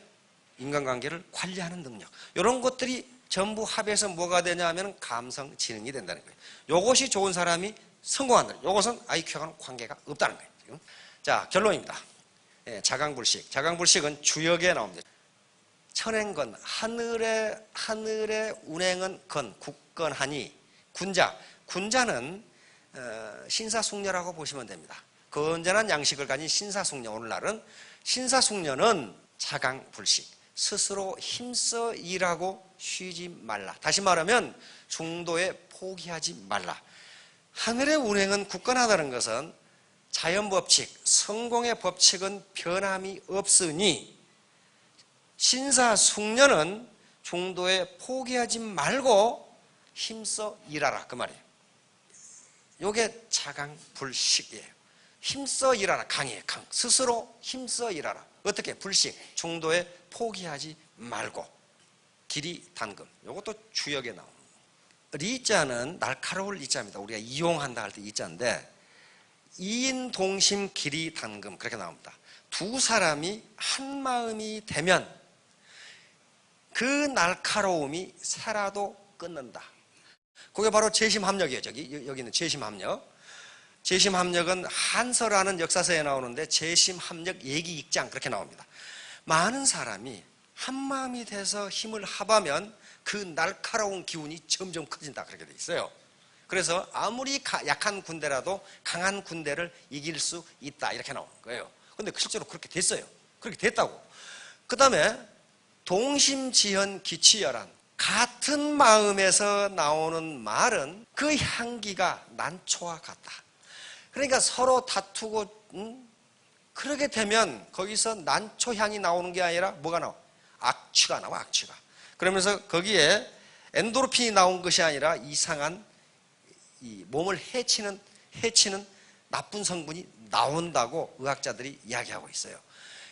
인간관계를 관리하는 능력. 이런 것들이 전부 합해서 뭐가 되냐 하면 감성 지능이 된다는 거예요. 이것이 좋은 사람이 성공한다. 이것은 IQ와는 관계가 없다는 거예요. 지금. 자, 결론입니다. 예, 자강불식. 자강불식은 주역에 나옵니다. 천행건, 하늘의 운행은 건, 굳건하니. 군자는 신사숙녀라고 보시면 됩니다. 건전한 양식을 가진 신사숙녀. 오늘날은 신사숙녀는 자강불식, 스스로 힘써 일하고 쉬지 말라. 다시 말하면 중도에 포기하지 말라. 하늘의 운행은 굳건하다는 것은 자연법칙, 성공의 법칙은 변함이 없으니 신사숙녀는 중도에 포기하지 말고 힘써 일하라, 그 말이에요. 이게 자강불식이에요. 힘써 일하라, 강이에요. 강. 스스로 힘써 일하라. 어떻게? 불식, 중도에 포기하지 말고. 기리단금, 이것도 주역에 나옵니다. 리자는 날카로울 리자입니다. 우리가 이용한다 할 때 이자인데, 이인동심 기리단금, 그렇게 나옵니다. 두 사람이 한 마음이 되면 그 날카로움이 살아도 끊는다. 그게 바로 재심합력이에요. 여기 있는 재심합력. 재심합력은 한서라는 역사서에 나오는데 재심합력 얘기익장, 그렇게 나옵니다. 많은 사람이 한 마음이 돼서 힘을 합하면 그 날카로운 기운이 점점 커진다, 그렇게 돼 있어요. 그래서 아무리 약한 군대라도 강한 군대를 이길 수 있다, 이렇게 나오는 거예요. 근데 실제로 그렇게 됐어요. 그렇게 됐다고. 그 다음에 동심지현 기치열한, 같은 마음에서 나오는 말은 그 향기가 난초와 같다. 그러니까 서로 다투고 그러게 되면 거기서 난초 향이 나오는 게 아니라 뭐가 나와? 악취가 나와, 악취가. 그러면서 거기에 엔도르핀이 나온 것이 아니라 이상한 이 몸을 해치는 나쁜 성분이 나온다고 의학자들이 이야기하고 있어요.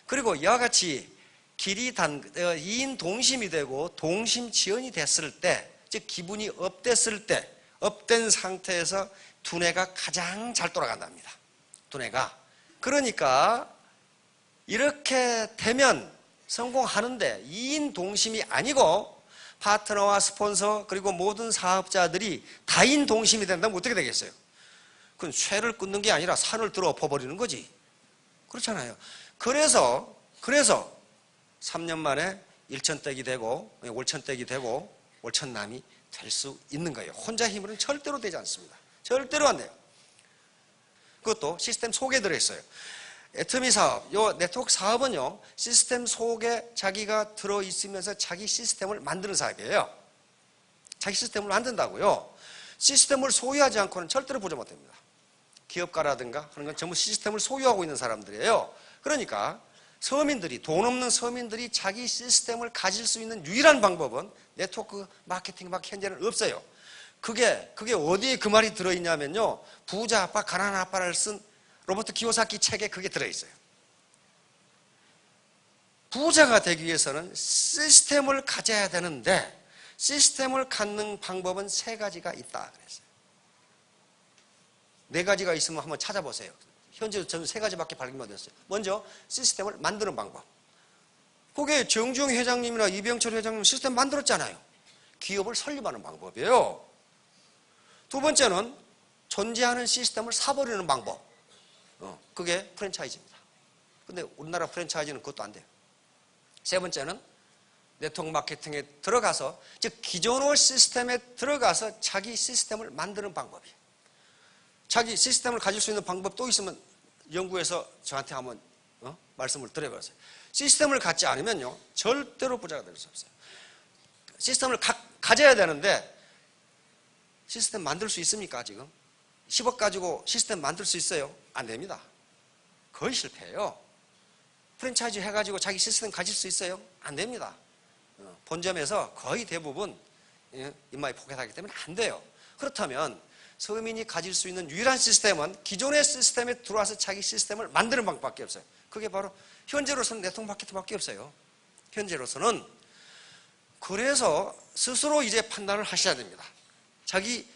그리고 이와 같이 이인 동심이 되고 동심지연이 됐을 때, 즉 기분이 업됐을 때, 업된 상태에서 두뇌가 가장 잘 돌아간답니다. 두뇌가. 그러니까 이렇게 되면 성공하는데, 이인 동심이 아니고 파트너와 스폰서 그리고 모든 사업자들이 다인 동심이 된다면 어떻게 되겠어요? 그건 쇠를 끊는 게 아니라 산을 들어 엎어버리는 거지. 그렇잖아요. 그래서 3년 만에 1천댁이 되고 5천댁이 되고 5천남이 될 수 있는 거예요. 혼자 힘으로는 절대로 되지 않습니다. 절대로 안 돼요. 그것도 시스템 속에 들어있어요. 애터미 사업, 요 네트워크 사업은요, 시스템 속에 자기가 들어있으면서 자기 시스템을 만드는 사업이에요. 자기 시스템을 만든다고요. 시스템을 소유하지 않고는 절대로 보지 못합니다. 기업가라든가 하는 건 전부 시스템을 소유하고 있는 사람들이에요. 그러니까 서민들이, 돈 없는 서민들이 자기 시스템을 가질 수 있는 유일한 방법은 네트워크 마케팅 막 현재는 없어요. 그게 어디에 그 말이 들어있냐면요, 부자 아빠, 가난한 아빠를 쓴 로버트 키요사키 책에 그게 들어있어요. 부자가 되기 위해서는 시스템을 가져야 되는데, 시스템을 갖는 방법은 3가지가 있다 그랬어요. 4가지가 있으면 한번 찾아보세요. 현재 저는 3가지밖에 발견 못했어요. 먼저 시스템을 만드는 방법. 그게 정주영 회장님이나 이병철 회장님 시스템 만들었잖아요. 기업을 설립하는 방법이에요. 두 번째는 존재하는 시스템을 사버리는 방법. 그게 프랜차이즈입니다. 근데 우리나라 프랜차이즈는 그것도 안 돼요. 세 번째는 네트워크 마케팅에 들어가서, 즉 기존의 시스템에 들어가서 자기 시스템을 만드는 방법이에요. 자기 시스템을 가질 수 있는 방법 또 있으면 연구해서 저한테 한번 말씀을 드려보세요. 시스템을 갖지 않으면요, 절대로 부자가 될 수 없어요. 시스템을 가져야 되는데, 시스템 만들 수 있습니까? 지금 10억 가지고 시스템 만들 수 있어요? 안 됩니다. 거의 실패해요. 프랜차이즈 해가지고 자기 시스템 가질 수 있어요? 안 됩니다. 본점에서 거의 대부분 인마이 포켓하기 때문에 안 돼요. 그렇다면 서민이 가질 수 있는 유일한 시스템은 기존의 시스템에 들어와서 자기 시스템을 만드는 방법밖에 없어요. 그게 바로 현재로서는 네트워크 마케팅밖에 없어요. 현재로서는. 그래서 스스로 이제 판단을 하셔야 됩니다. 자기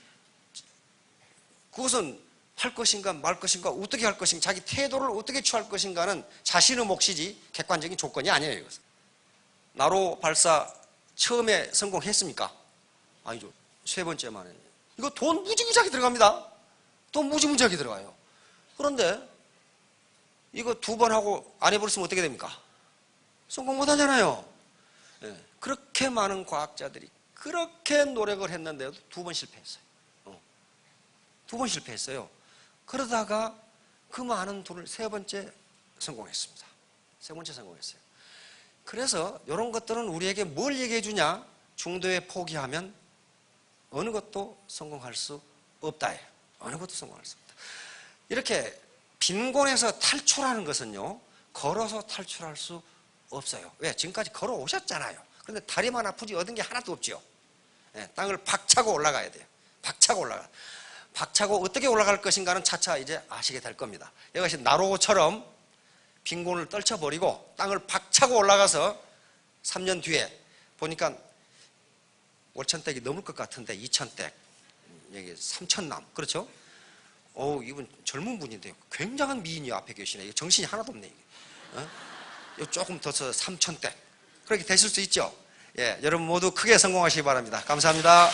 그것은 할 것인가 말 것인가 어떻게 할 것인가 자기 태도를 어떻게 취할 것인가는 자신의 몫이지 객관적인 조건이 아니에요. 이것은. 나로 발사 처음에 성공했습니까? 아니죠. 세 번째 만에. 이거 돈 무지무지하게 들어갑니다. 돈 무지무지하게 들어가요. 그런데 이거 두 번 하고 안 해버렸으면 어떻게 됩니까? 성공 못 하잖아요. 네. 그렇게 많은 과학자들이 그렇게 노력을 했는데도 두 번 실패했어요. 두 번 실패했어요. 그러다가 그 많은 돈을 세 번째 성공했습니다. 세 번째 성공했어요. 그래서 이런 것들은 우리에게 뭘 얘기해 주냐? 중도에 포기하면 어느 것도 성공할 수 없다. 어느 것도 성공할 수 없다. 이렇게 빈곤에서 탈출하는 것은요, 걸어서 탈출할 수 없어요. 왜? 지금까지 걸어오셨잖아요. 그런데 다리만 아프지 얻은 게 하나도 없죠. 네, 땅을 박차고 올라가야 돼요. 박차고 올라가. 박차고 어떻게 올라갈 것인가는 차차 이제 아시게 될 겁니다. 이것이 나로처럼 빈곤을 떨쳐버리고 땅을 박차고 올라가서 3년 뒤에 보니까 5,000댁이 넘을 것 같은데 2,000댁, 여기 3,000남, 그렇죠? 이분 젊은 분인데 굉장한 미인이 앞에 계시네. 정신이 하나도 없네. 조금 더 서 3,000댁 그렇게 되실 수 있죠. 예, 여러분 모두 크게 성공하시기 바랍니다. 감사합니다.